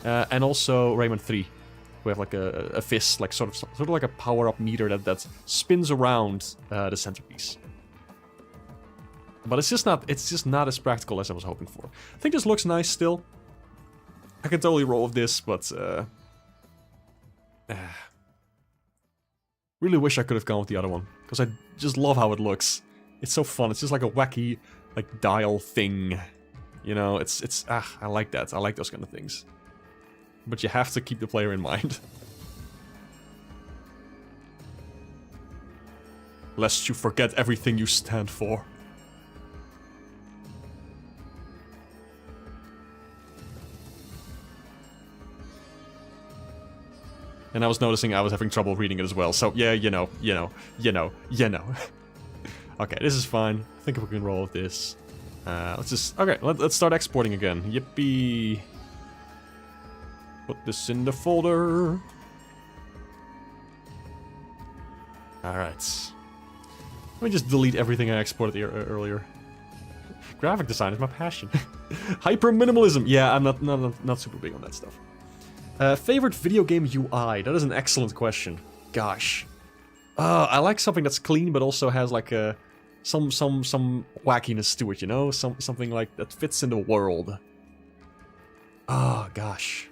And also Rayman 3. We have like a fist, like sort of like a power-up meter that spins around the centerpiece. But it's just not as practical as I was hoping for. I think this looks nice still. I can totally roll with this, but really wish I could have gone with the other one, because I just love how it looks. It's so fun. It's just like a wacky like dial thing. You know, it's I like that. I like those kind of things. But you have to keep the player in mind. Lest you forget everything you stand for. And I was noticing I was having trouble reading it as well, so yeah, you know. Okay, this is fine. I think we can roll with this. Let's start exporting again. Yippee. Put this in the folder. Alright. Let me just delete everything I exported earlier. Graphic design is my passion. Hyper minimalism. Yeah, I'm not super big on that stuff. Favorite video game UI? That is an excellent question. Gosh. I like something that's clean but also has like some wackiness to it, you know? Something like that fits in the world. Oh, gosh.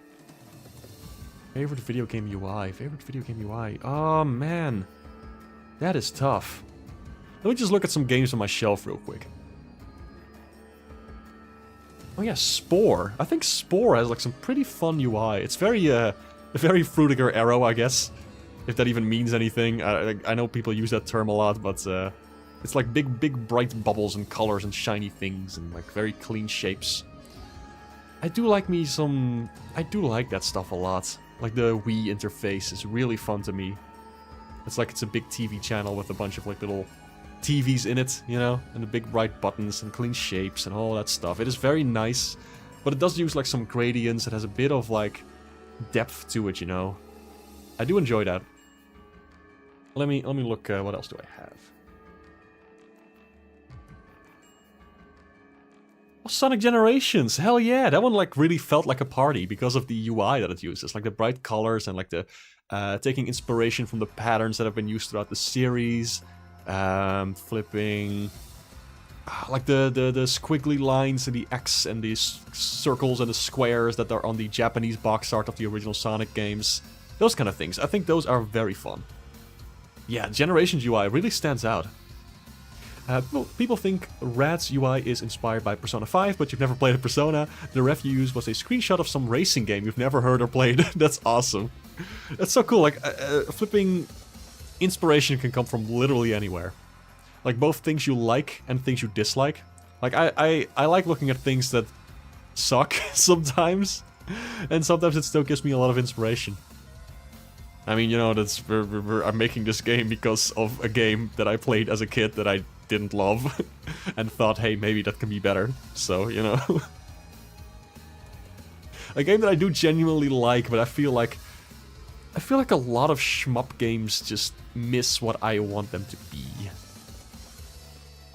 Favorite video game UI? Favorite video game UI? Oh, man. That is tough. Let me just look at some games on my shelf real quick. Oh yeah, Spore. I think Spore has like some pretty fun UI. It's very Frutiger Arrow, I guess. If that even means anything. I know people use that term a lot, but it's like big bright bubbles and colors and shiny things and like very clean shapes. I do like that stuff a lot. Like the Wii interface is really fun to me. It's like it's a big TV channel with a bunch of like little TVs in it, you know, and the big bright buttons and clean shapes and all that stuff. It is very nice, but it does use like some gradients. It has a bit of like depth to it, you know. I do enjoy that. Let me look. What else do I have? Oh, Sonic Generations. Hell yeah, that one like really felt like a party because of the UI that it uses, like the bright colors and like the taking inspiration from the patterns that have been used throughout the series. Flipping like the squiggly lines and the X and these circles and the squares that are on the Japanese box art of the original Sonic games. Those kind of things. I think those are very fun. Yeah, Generations UI really stands out. People think Rad's UI is inspired by Persona 5, but you've never played a Persona. The ref you used was a screenshot of some racing game you've never heard or played. That's awesome. That's so cool. Like, flipping... inspiration can come from literally anywhere. Like both things you like and things you dislike. Like I like looking at things that suck sometimes, and sometimes it still gives me a lot of inspiration. I mean, you know, I'm making this game because of a game that I played as a kid that I didn't love, and thought, hey, maybe that can be better. So, you know, a game that I do genuinely like, but I feel like a lot of shmup games just miss what I want them to be.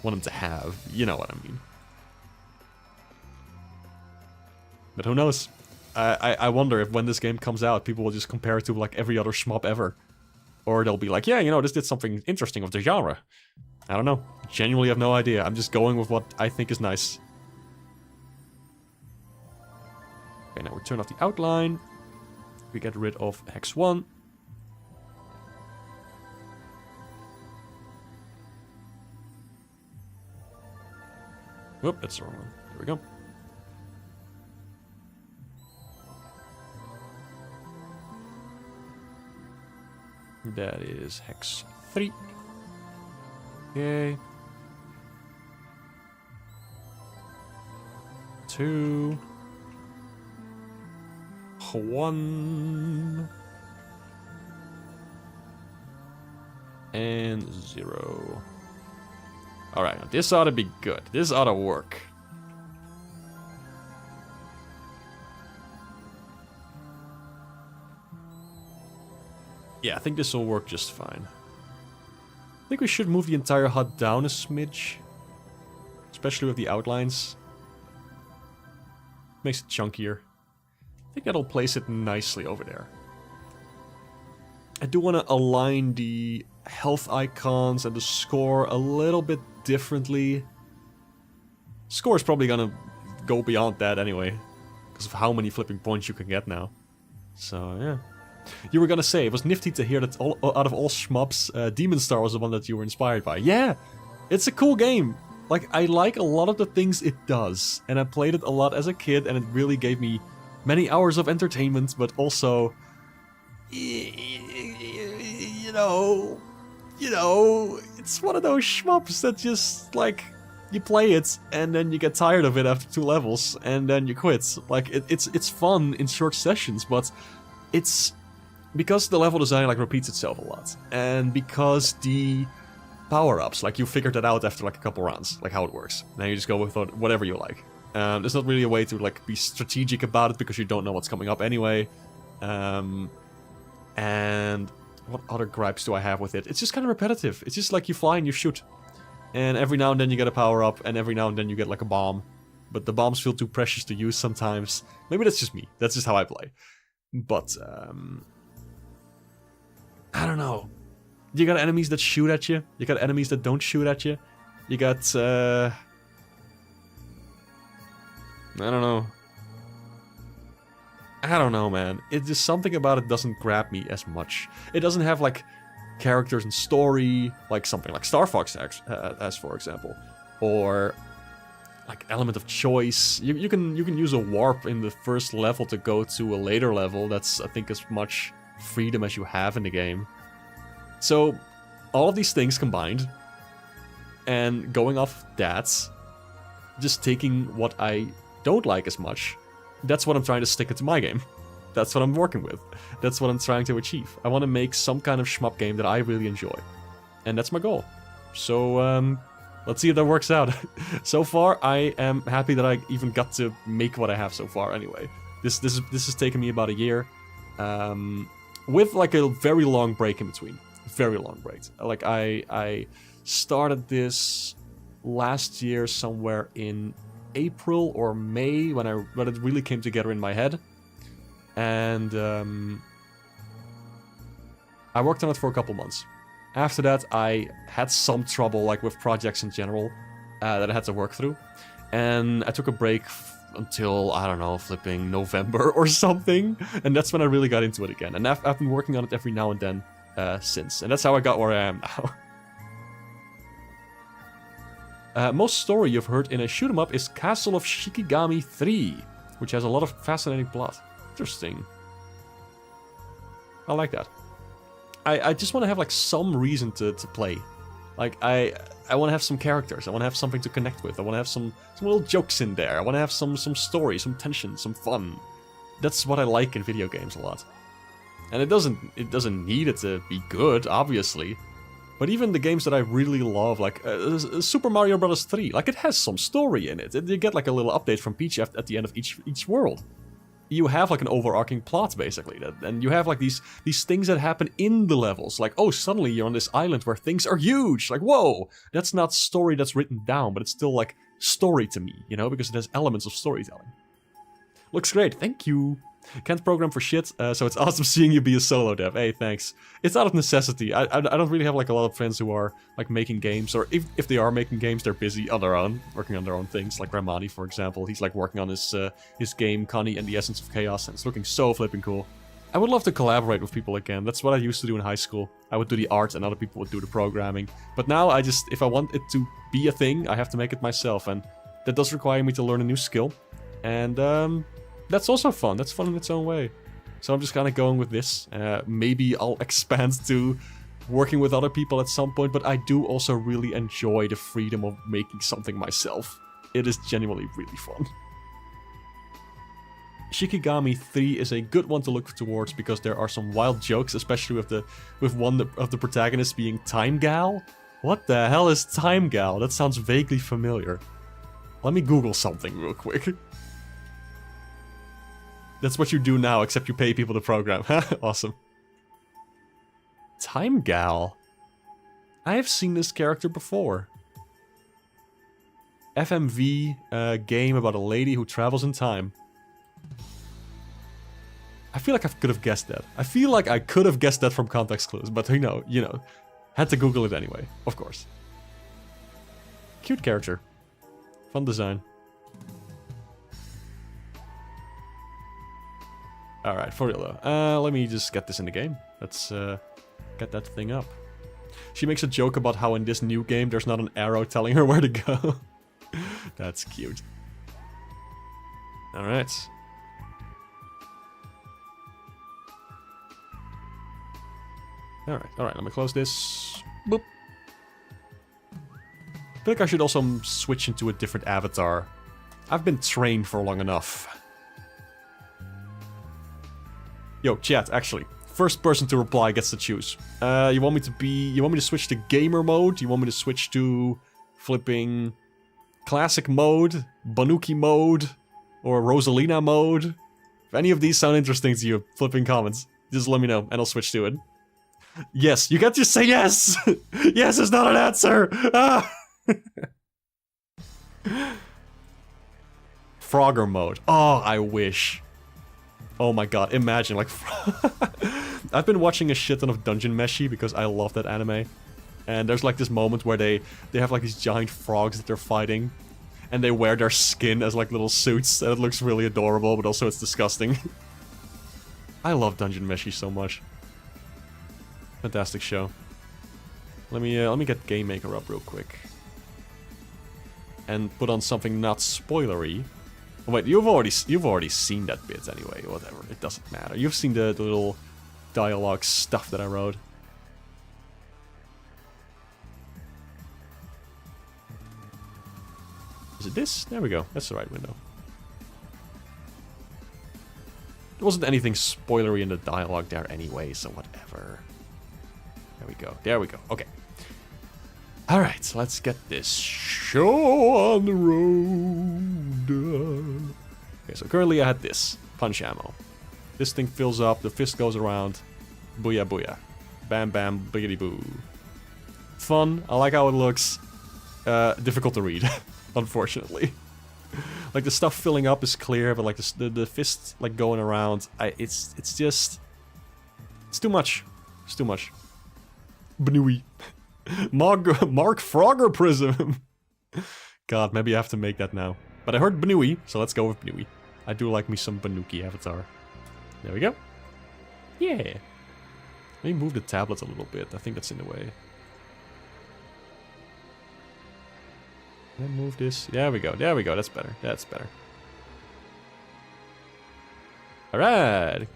Want them to have. You know what I mean. But who knows? I wonder if when this game comes out, people will just compare it to like every other shmup ever. Or they'll be like, yeah, you know, this did something interesting with the genre. I don't know. Genuinely have no idea. I'm just going with what I think is nice. Okay, now we turn off the outline. We get rid of Hex 1. Whoop, that's the wrong one. There we go. That is hex 3. Okay. 2. 1. And 0. Alright, now this ought to be good. This ought to work. Yeah, I think this will work just fine. I think we should move the entire HUD down a smidge. Especially with the outlines. Makes it chunkier. I think that'll place it nicely over there. I do want to align the health icons and the score a little bit differently. Score is probably gonna go beyond that anyway. Because of how many flipping points you can get now. So, yeah. You were gonna say, it was nifty to hear that out of all shmups, Demon Star was the one that you were inspired by. Yeah! It's a cool game! Like, I like a lot of the things it does. And I played it a lot as a kid, and it really gave me many hours of entertainment, but also... You know, it's one of those shmups that just, like, you play it, and then you get tired of it after 2 levels, and then you quit. Like, it's fun in short sessions, but it's... Because the level design, like, repeats itself a lot, and because the power-ups, like, you figured that out after, like, a couple rounds, like, how it works. Now you just go with whatever you like. There's not really a way to, like, be strategic about it, because you don't know what's coming up anyway. And what other gripes do I have with it? It's just kind of repetitive. It's just like you fly and you shoot. And every now and then you get a power-up, and every now and then you get, like, a bomb. But the bombs feel too precious to use sometimes. Maybe that's just me. That's just how I play. But, I don't know. You got enemies that shoot at you. You got enemies that don't shoot at you. You got, I don't know. I don't know, man. It's just something about it doesn't grab me as much. It doesn't have, like, characters and story, like something like Star Fox has, for example. Or, like, element of choice. You can use a warp in the first level to go to a later level. That's, I think, as much freedom as you have in the game. So, all of these things combined, and going off that, just taking what I don't like as much, that's what I'm trying to stick into my game. That's what I'm working with. That's what I'm trying to achieve. I want to make some kind of shmup game that I really enjoy. And that's my goal. So, let's see if that works out. So far, I am happy that I even got to make what I have so far anyway. This has taken me about a year. With, like, a very long break in between. Very long break. Like, I started this last year somewhere in April or May when it really came together in my head. And I worked on it for a couple months. After that, I had some trouble, like, with projects in general that I had to work through. And I took a break until, I don't know, flipping November or something. And that's when I really got into it again. And I've been working on it every now and then since. And that's how I got where I am now. Most story you've heard in a shoot-'em-up is Castle of Shikigami 3, which has a lot of fascinating plot. Interesting. I like that. I just want to have, like, some reason to play. Like, I want to have some characters. I want to have something to connect with. I want to have some little jokes in there. I want to have some story, some tension, some fun. That's what I like in video games a lot. And it doesn't need it to be good, obviously. But even the games that I really love, like Super Mario Bros. 3, like, it has some story in it. You get, like, a little update from Peach at the end of each world. You have, like, an overarching plot, basically, and you have, like, these things that happen in the levels. Like, oh, suddenly you're on this island where things are huge. Like, whoa, that's not story that's written down, but it's still, like, story to me, you know, because it has elements of storytelling. Looks great, thank you. Can't program for shit, so it's awesome seeing you be a solo dev. Hey, thanks. It's out of necessity. I don't really have, like, a lot of friends who are, like, making games, or if they are making games, they're busy on their own, working on their own things. Like Ramani, for example, he's, like, working on his game, Connie and the Essence of Chaos, and it's looking so flipping cool. I would love to collaborate with people again. That's what I used to do in high school. I would do the art and other people would do the programming. But now if I want it to be a thing, I have to make it myself, and that does require me to learn a new skill. And, that's also fun. That's fun in its own way. So I'm just kind of going with this. Maybe I'll expand to working with other people at some point, but I do also really enjoy the freedom of making something myself. It is genuinely really fun. Shikigami 3 is a good one to look towards because there are some wild jokes, especially with one of the protagonists being Time Gal. What the hell is Time Gal? That sounds vaguely familiar. Let me Google something real quick. That's what you do now, except you pay people to program. Awesome. Time Gal. I have seen this character before. FMV game about a lady who travels in time. I feel like I could have guessed that. I feel like I could have guessed that from context clues, but you know, had to Google it anyway, of course. Cute character. Fun design. Alright, for real though. Let me just get this in the game. Let's get that thing up. She makes a joke about how in this new game there's not an arrow telling her where to go. That's cute. Alright. Alright, let me close this. Boop. I feel like I should also switch into a different avatar. I've been trained for long enough. Yo, chat, actually. First person to reply gets to choose. You want me to switch to gamer mode? You want me to switch to flipping classic mode, Banuki mode, or Rosalina mode? If any of these sound interesting to you, flipping comments, just let me know and I'll switch to it. Yes, you get to say yes! Yes is not an answer! Ah! Frogger mode. Oh, I wish. Oh my god, imagine, like... I've been watching a shit ton of Dungeon Meshi because I love that anime. And there's like this moment where they have like these giant frogs that they're fighting. And they wear their skin as like little suits, and it looks really adorable, but also it's disgusting. I love Dungeon Meshi so much. Fantastic show. Let me get Game Maker up real quick. And put on something not spoilery. Oh, wait, you've already seen that bit anyway, whatever. It doesn't matter. You've seen the little dialogue stuff that I wrote. Is it this? There we go. That's the right window. There wasn't anything spoilery in the dialogue there anyway, so whatever. There we go. There we go. Okay. Alright, let's get this show on the road. Okay, so currently I had this. Punch ammo. This thing fills up, the fist goes around. Booyah booyah. Bam bam, biggity boo. Fun, I like how it looks. Difficult to read, unfortunately. Like the stuff filling up is clear, but like the fist like going around, it's just... It's too much. It's too much. Bnui. Mark Frogger Prism. God, maybe I have to make that now. But I heard Bnui, so let's go with Bnui. I do like me some Banuki avatar. There we go. Yeah. Let me move the tablets a little bit. I think that's in the way. Can I move this? There we go. There we go. That's better. That's better. Alright.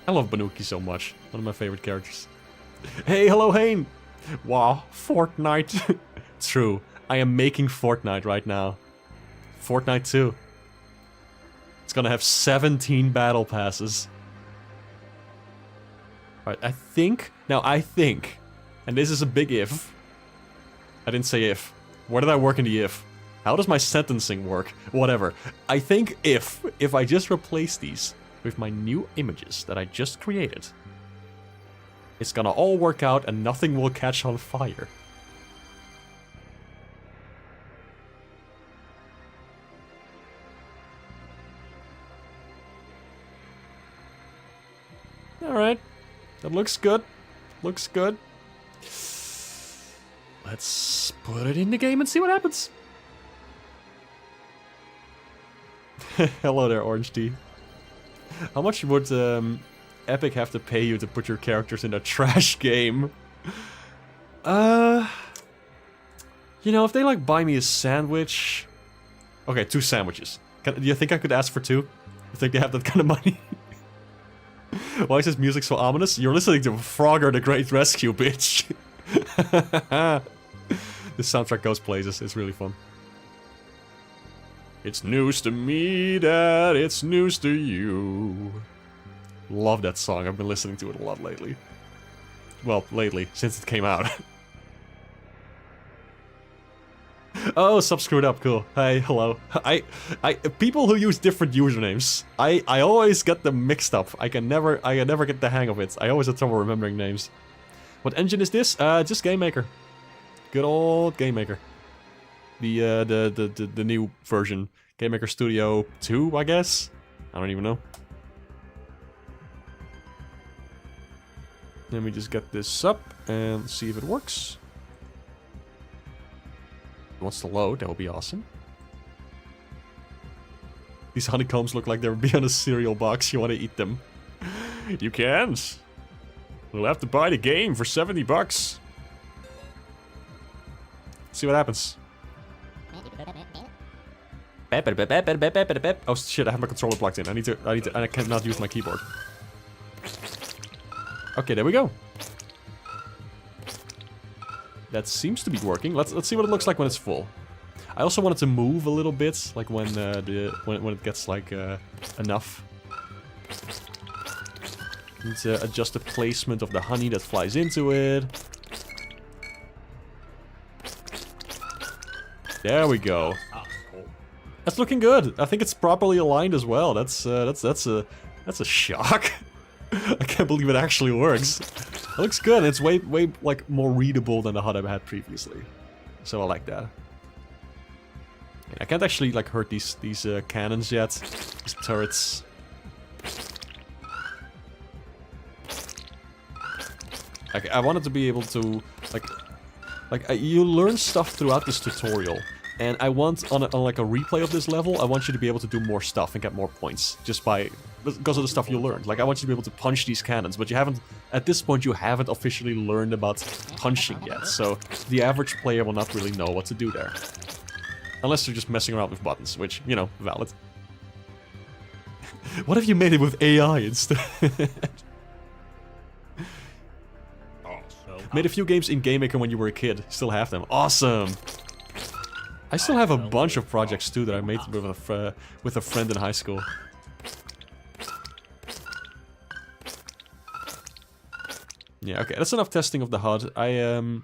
I love Banuki so much. One of my favorite characters. Hey, hello, Hane! Wow, Fortnite. True, I am making Fortnite right now. Fortnite 2. It's gonna have 17 battle passes. Alright, I think, and this is a big if. I didn't say if. Where did I work in the if? How does my sentencing work? Whatever. I think if I just replace these with my new images that I just created, it's gonna all work out and nothing will catch on fire. Alright. That looks good. Looks good. Let's put it in the game and see what happens. Hello there, Orange Tea. How much would Epic have to pay you to put your characters in a trash game? You know, if they like buy me a sandwich... Okay, 2 sandwiches. Do you think I could ask for 2? You think they have that kind of money? Why is this music so ominous? You're listening to Frogger the Great Rescue, bitch. This soundtrack goes places. It's really fun. It's news to me that it's news to you. Love that song. I've been listening to it a lot lately. Well, lately, since it came out. Oh, sub screwed up. Cool. Hey, hello. People who use different usernames. I always get them mixed up. I can never get the hang of it. I always have trouble remembering names. What engine is this? Just GameMaker. Good old GameMaker. The new version. GameMaker Studio 2, I guess? I don't even know. Let me just get this up and see if it works. It wants to load, that would be awesome. These honeycombs look like they would be on a cereal box. You want to eat them. You can't. We'll have to buy the game for 70 bucks. See what happens. Oh shit, I have my controller plugged in. I cannot use my keyboard. Okay, there we go. That seems to be working. Let's see what it looks like when it's full. I also want it to move a little bit, like when when it gets like enough. Need to adjust the placement of the honey that flies into it. There we go. That's looking good. I think it's properly aligned as well. That's a shock. I can't believe it actually works. It looks good. It's way like more readable than the HUD I've had previously. So I like that. I can't actually like hurt these cannons yet. These turrets. Okay, I wanted to be able to you learn stuff throughout this tutorial, and I want on like a replay of this level, I want you to be able to do more stuff and get more points just because of the stuff you learned. Like I want you to be able to punch these cannons, but you haven't at this point you haven't officially learned about punching yet. So the average player will not really know what to do there, unless they're just messing around with buttons, which you know, valid. What if you made it with AI instead? Made a few games in GameMaker when you were a kid. Still have them. Awesome! I still have a bunch of projects too that I made with a friend in high school. Yeah, okay, that's enough testing of the HUD. I'm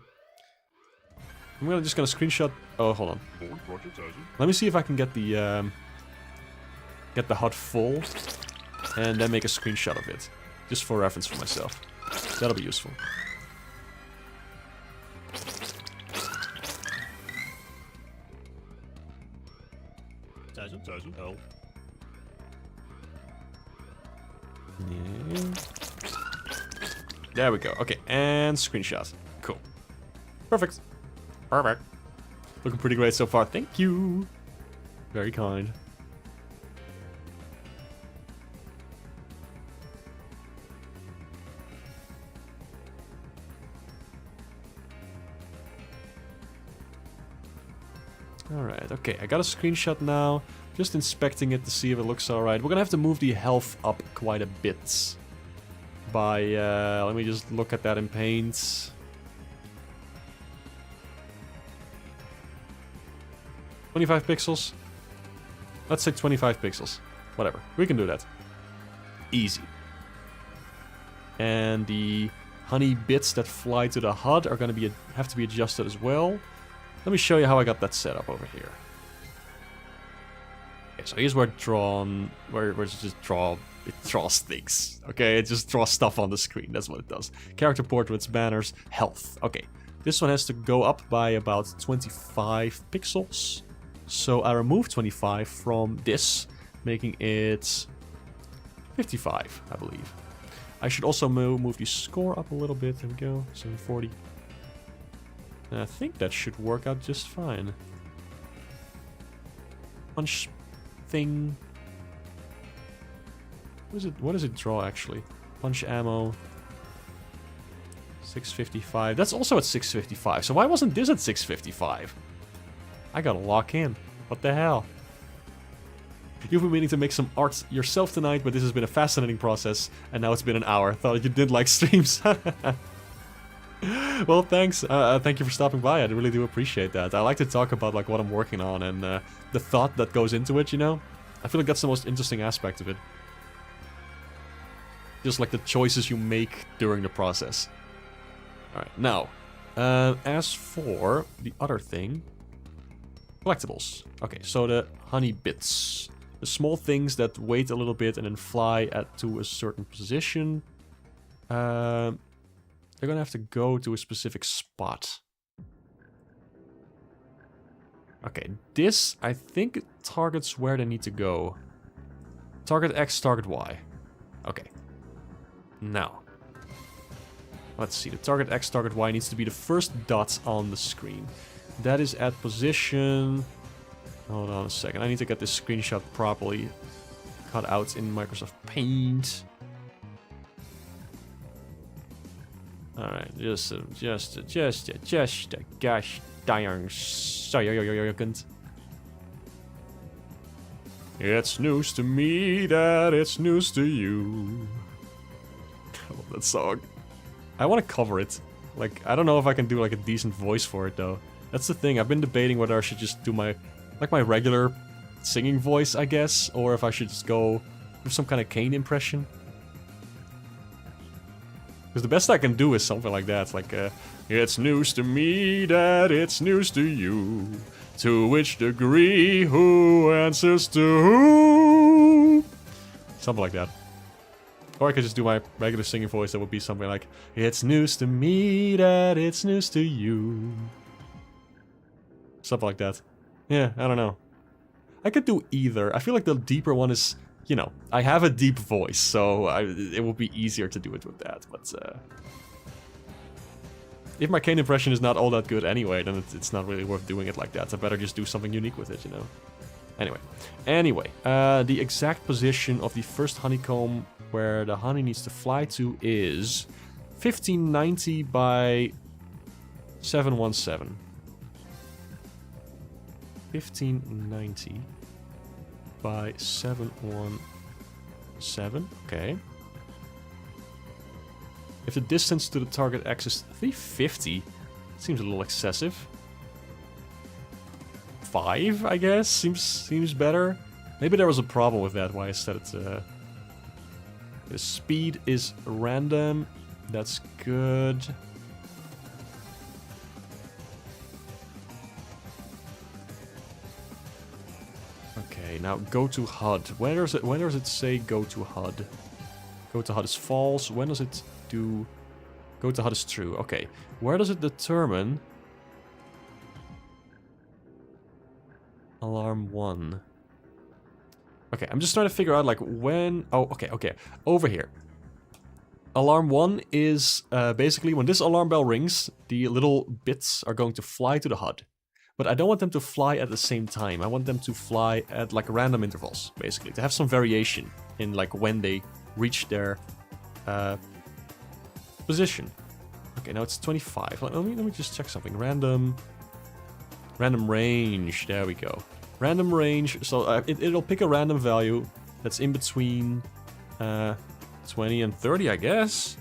just gonna screenshot. Oh, hold on. Let me see if I can get the HUD full, and then make a screenshot of it, just for reference for myself. That'll be useful. Yeah. There we go. Okay, and screenshot. Cool. Perfect. Perfect. Looking pretty great so far. Thank you. Very kind. Alright, okay, I got a screenshot now. Just inspecting it to see if it looks alright. We're gonna have to move the health up quite a bit. By, let me just look at that in Paint. $25 pixels? Let's say 25 pixels. Whatever, we can do that. Easy. And the honey bits that fly to the HUD are gonna have to be adjusted as well. Let me show you how I got that set up over here. Okay, so here's where it just draws things. Okay, it just draws stuff on the screen. That's what it does. Character portraits, banners, health. Okay, this one has to go up by about 25 pixels. So I remove 25 from this, making it 55, I believe. I should also move the score up a little bit. There we go, 740. And I think that should work out just fine. Punch thing. What does it draw actually? Punch ammo. 655. That's also at 655. So why wasn't this at 655? I gotta lock in. What the hell? You've been meaning to make some art yourself tonight, but this has been a fascinating process, and now it's been an hour. Thought you did like streams. Well, thanks. Thank you for stopping by. I really do appreciate that. I like to talk about like what I'm working on and the thought that goes into it, you know? I feel like that's the most interesting aspect of it. Just like the choices you make during the process. Alright, now, as for the other thing... Collectibles. Okay, so the honey bits. The small things that wait a little bit and then fly to a certain position. They're gonna have to go to a specific spot. Okay, this, I think, targets where they need to go. Target X, target Y. Okay. Now. Let's see, the target X, target Y needs to be the first dot on the screen. That is at position... Hold on a second, I need to get this screenshot properly cut out in Microsoft Paint. Alright, just a gosh darn second. It's news to me that it's news to you. I love that song. I want to cover it. Like, I don't know if I can do like a decent voice for it though. That's the thing, I've been debating whether I should just do my regular singing voice, I guess, or if I should just go with some kind of Kane impression. Because the best I can do is something like that, like, it's news to me that it's news to you. To which degree, who answers to who? Something like that. Or I could just do my regular singing voice, that would be something like, it's news to me that it's news to you. Something like that. Yeah, I don't know. I could do either. I feel like the deeper one is, you know, I have a deep voice, so it will be easier to do it with that, but if my Kane impression is not all that good anyway, then it's not really worth doing it like that. I better just do something unique with it, you know? Anyway, the exact position of the first honeycomb where the honey needs to fly to is 1590 by 717. 1590 by 717. Okay. If the distance to the target X is 350, seems a little excessive. 5, I guess, seems better. Maybe there was a problem with that, why I said it. The speed is random. That's good. Okay, now go to HUD. When does it say go to HUD? Go to HUD is false. When does it do go to HUD is true? Okay. Where does it determine alarm 1? Okay, I'm just trying to figure out like when... Oh, okay. Over here. Alarm 1 is basically when this alarm bell rings, the little bits are going to fly to the HUD. But I don't want them to fly at the same time. I want them to fly at like random intervals, basically. To have some variation in like when they reach their position. Okay, now it's 25. Let me just check something. Random range. There we go. Random range. So it'll pick a random value that's in between 20 and 30, I guess.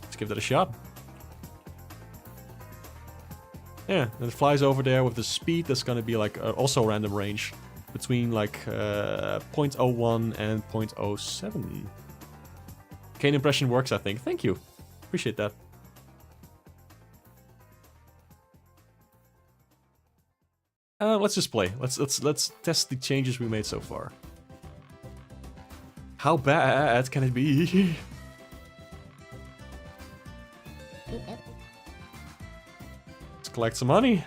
Let's give that a shot. Yeah, and it flies over there with the speed that's gonna be like also random range between like 0.01 and 0.07. Kane impression works, I think. Thank you. Appreciate that. Let's just play. Let's test the changes we made so far. How bad can it be? Let's collect some money.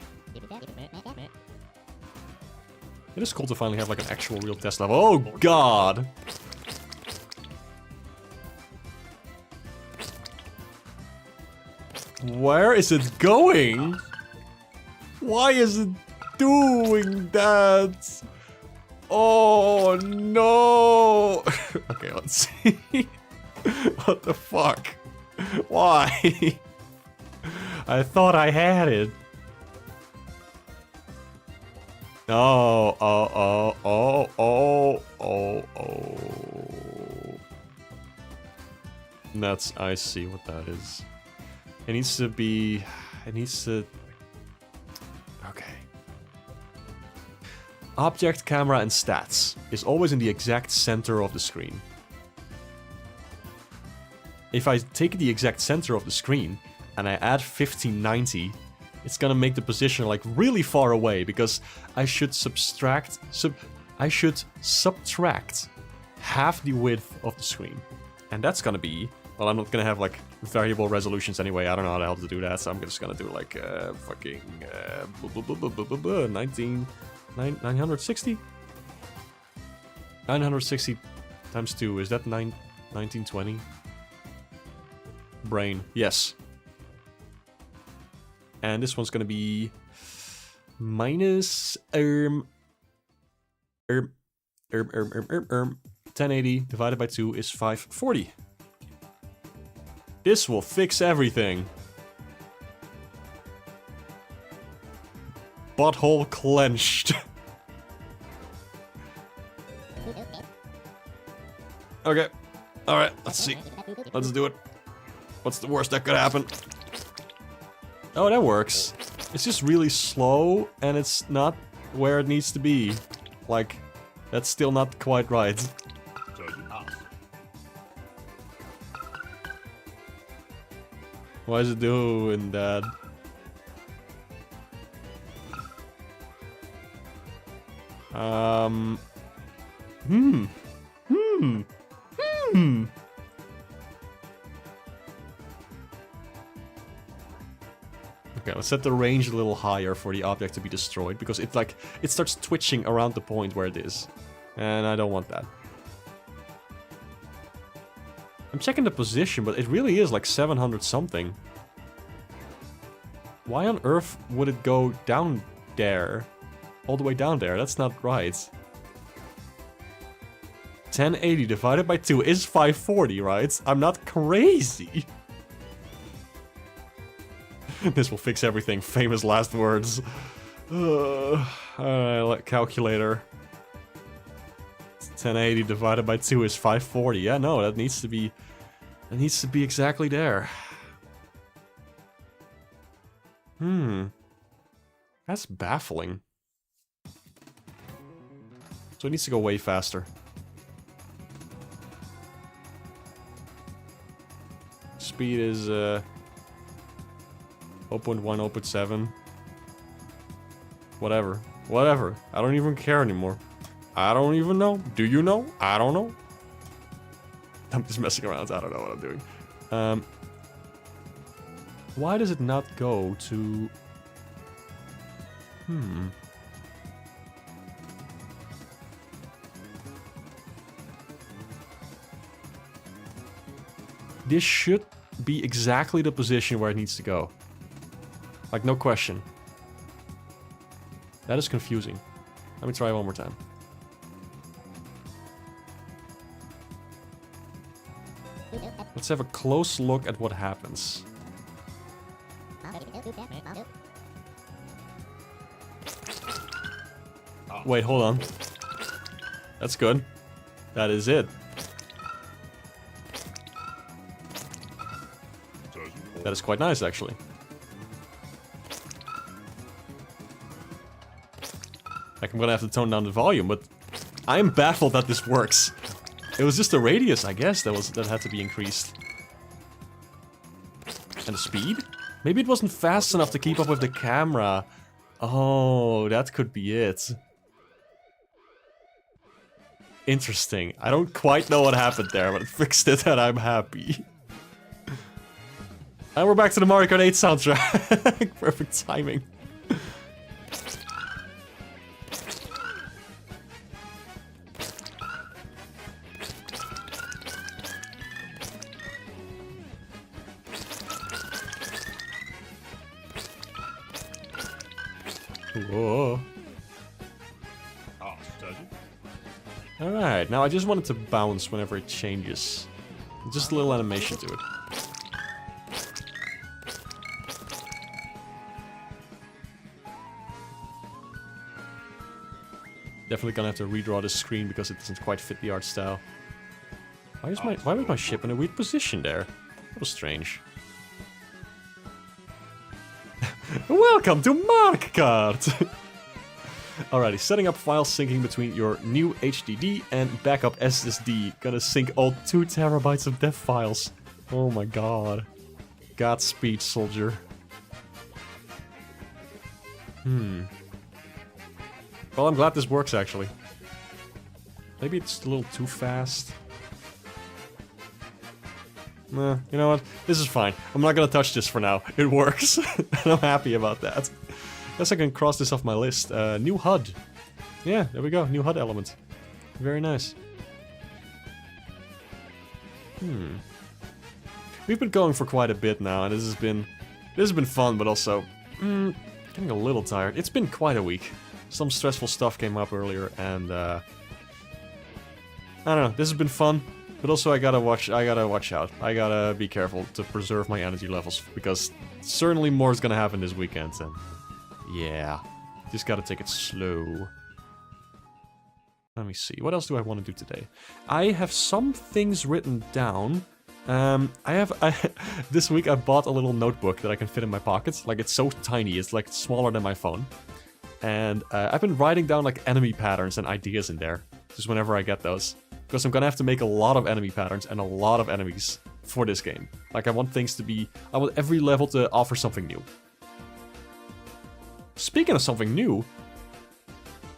It is cool to finally have like an actual real test level. Oh god! Where is it going? Why is it doing that? Oh no! Okay, let's see. What the fuck? Why? I thought I had it. Oh, oh, oh, oh, oh, oh, oh. That's, I see what that is. It needs to be, it needs to, okay. Object, camera, and stats is always in the exact center of the screen. If I take the exact center of the screen and I add 1590, it's gonna make the position like really far away because I should subtract half the width of the screen. And that's gonna be, well, I'm not gonna have like variable resolutions anyway. I don't know how the hell to do that, so I'm just gonna do like fucking 960? 960 times 2, is that 1920? Brain, yes. And this one's gonna be minus 1080 divided by 2 is 540. This will fix everything. Butthole clenched. Okay. Alright, let's see. Let's do it. What's the worst that could happen? Oh, that works. It's just really slow, and it's not where it needs to be. Like, that's still not quite right. Why is it doing that? Okay, let's set the range a little higher for the object to be destroyed, because it's like, it starts twitching around the point where it is. And I don't want that. I'm checking the position, but it really is like 700 something. Why on earth would it go down there? All the way down there, that's not right. 1080 divided by 2 is 540, right? I'm not crazy. This will fix everything. Famous last words. Alright, calculator. 1080 divided by 2 is 540. Yeah, no, that needs to be... It needs to be exactly there. That's baffling. So it needs to go way faster. Speed is 0.1, 0.7. Whatever. Whatever. I don't even care anymore. I don't even know. Do you know? I don't know. I'm just messing around. I don't know what I'm doing. Why does it not go to... This should be exactly the position where it needs to go. Like, no question. That is confusing. Let me try one more time. Let's have a close look at what happens. Wait, hold on. That's good. That is it. That is quite nice, actually. Like, I'm gonna have to tone down the volume, but I am baffled that this works. It was just the radius, I guess, that had to be increased. And the speed? Maybe it wasn't fast enough to keep up with the camera. Oh, that could be it. Interesting. I don't quite know what happened there, but it fixed it and I'm happy. And we're back to the Mario Kart 8 soundtrack. Perfect timing. Whoa. Alright, now I just want it to bounce whenever it changes. Just a little animation to it. Definitely gonna have to redraw the screen because it doesn't quite fit the art style. Why was my ship in a weird position there? That was strange. Welcome to Markkart! Alrighty, setting up file syncing between your new HDD and backup SSD. Gonna sync all 2 terabytes of dev files. Oh my god. Godspeed, soldier. Well, I'm glad this works, actually. Maybe it's a little too fast. Nah, you know what? This is fine. I'm not gonna touch this for now. It works. And I'm happy about that. Guess I can cross this off my list. New HUD. Yeah, there we go. New HUD element. Very nice. We've been going for quite a bit now, and this has been fun, but also getting a little tired. It's been quite a week. Some stressful stuff came up earlier, and I don't know. This has been fun, but also I gotta watch out. I gotta be careful to preserve my energy levels, because certainly more is gonna happen this weekend, and yeah, just gotta take it slow. Let me see. What else do I want to do today? I have some things written down. This week I bought a little notebook that I can fit in my pockets. Like, it's so tiny, it's like smaller than my phone. And I've been writing down like enemy patterns and ideas in there, just whenever I get those. Because I'm gonna have to make a lot of enemy patterns and a lot of enemies for this game. Like, I want every level to offer something new. Speaking of something new,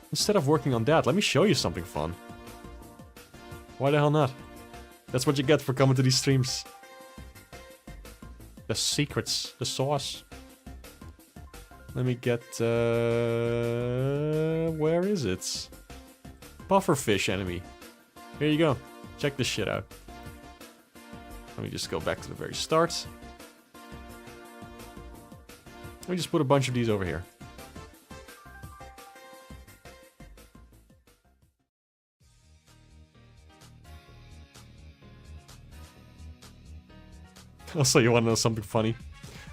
instead of working on that, let me show you something fun. Why the hell not? That's what you get for coming to these streams. The secrets, the sauce. Let me get, where is it? Pufferfish enemy. Here you go. Check this shit out. Let me just go back to the very start. Let me just put a bunch of these over here. Also, you want to know something funny?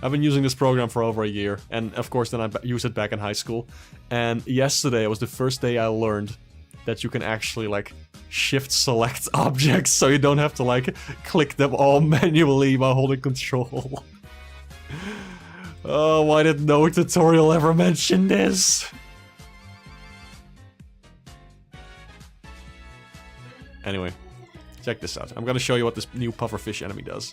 I've been using this program for over a year, and of course then I used it back in high school. And yesterday was the first day I learned that you can actually, like, shift select objects, so you don't have to, like, click them all manually while holding control. Oh, why did no tutorial ever mention this? Anyway, check this out. I'm gonna show you what this new pufferfish enemy does.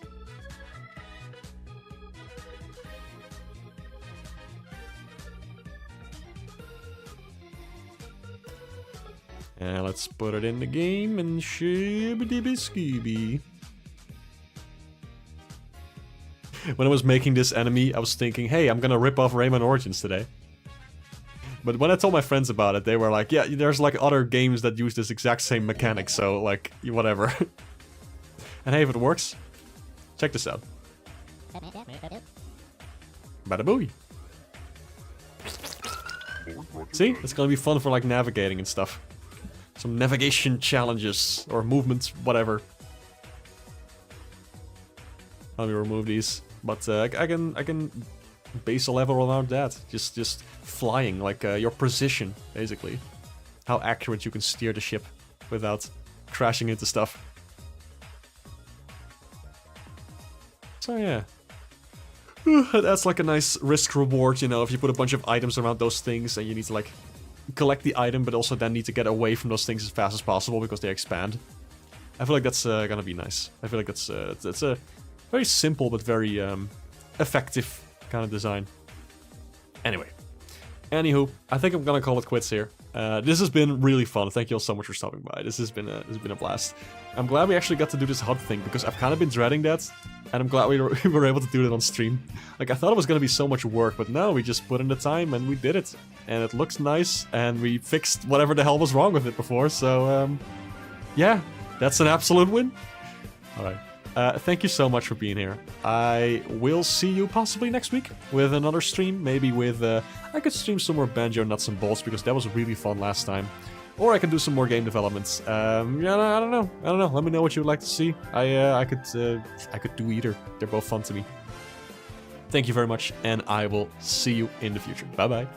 And let's put it in the game and shibby-dibby-scooby. When I was making this enemy, I was thinking, hey, I'm gonna rip off Rayman Origins today. But when I told my friends about it, they were like, yeah, there's like other games that use this exact same mechanic, so like, whatever. And hey, if it works, check this out. Bada booey. See? It's gonna be fun for like navigating and stuff. Some navigation challenges, or movements, whatever. Let me remove these. But I can base a level around that. Just flying, like your precision, basically. How accurate you can steer the ship without crashing into stuff. So yeah. That's like a nice risk reward, you know, if you put a bunch of items around those things and you need to like collect the item, but also then need to get away from those things as fast as possible because they expand. I feel like that's gonna be nice. I feel like that's a very simple but very effective kind of design. Anyway, anywho, I think I'm gonna call it quits here. This has been really fun. Thank you all so much for stopping by. This has been a blast. I'm glad we actually got to do this HUD thing because I've kind of been dreading that, and I'm glad we were able to do it on stream. Like, I thought it was gonna be so much work, but no, we just put in the time and we did it, and it looks nice, and we fixed whatever the hell was wrong with it before. So yeah, that's an absolute win. All right. Thank you so much for being here. I will see you possibly next week with another stream. Maybe with, I could stream some more Banjo Nuts and Bolts because that was really fun last time. Or I can do some more game developments. Yeah, I don't know. Let me know what you would like to see. I could do either. They're both fun to me. Thank you very much, and I will see you in the future. Bye bye.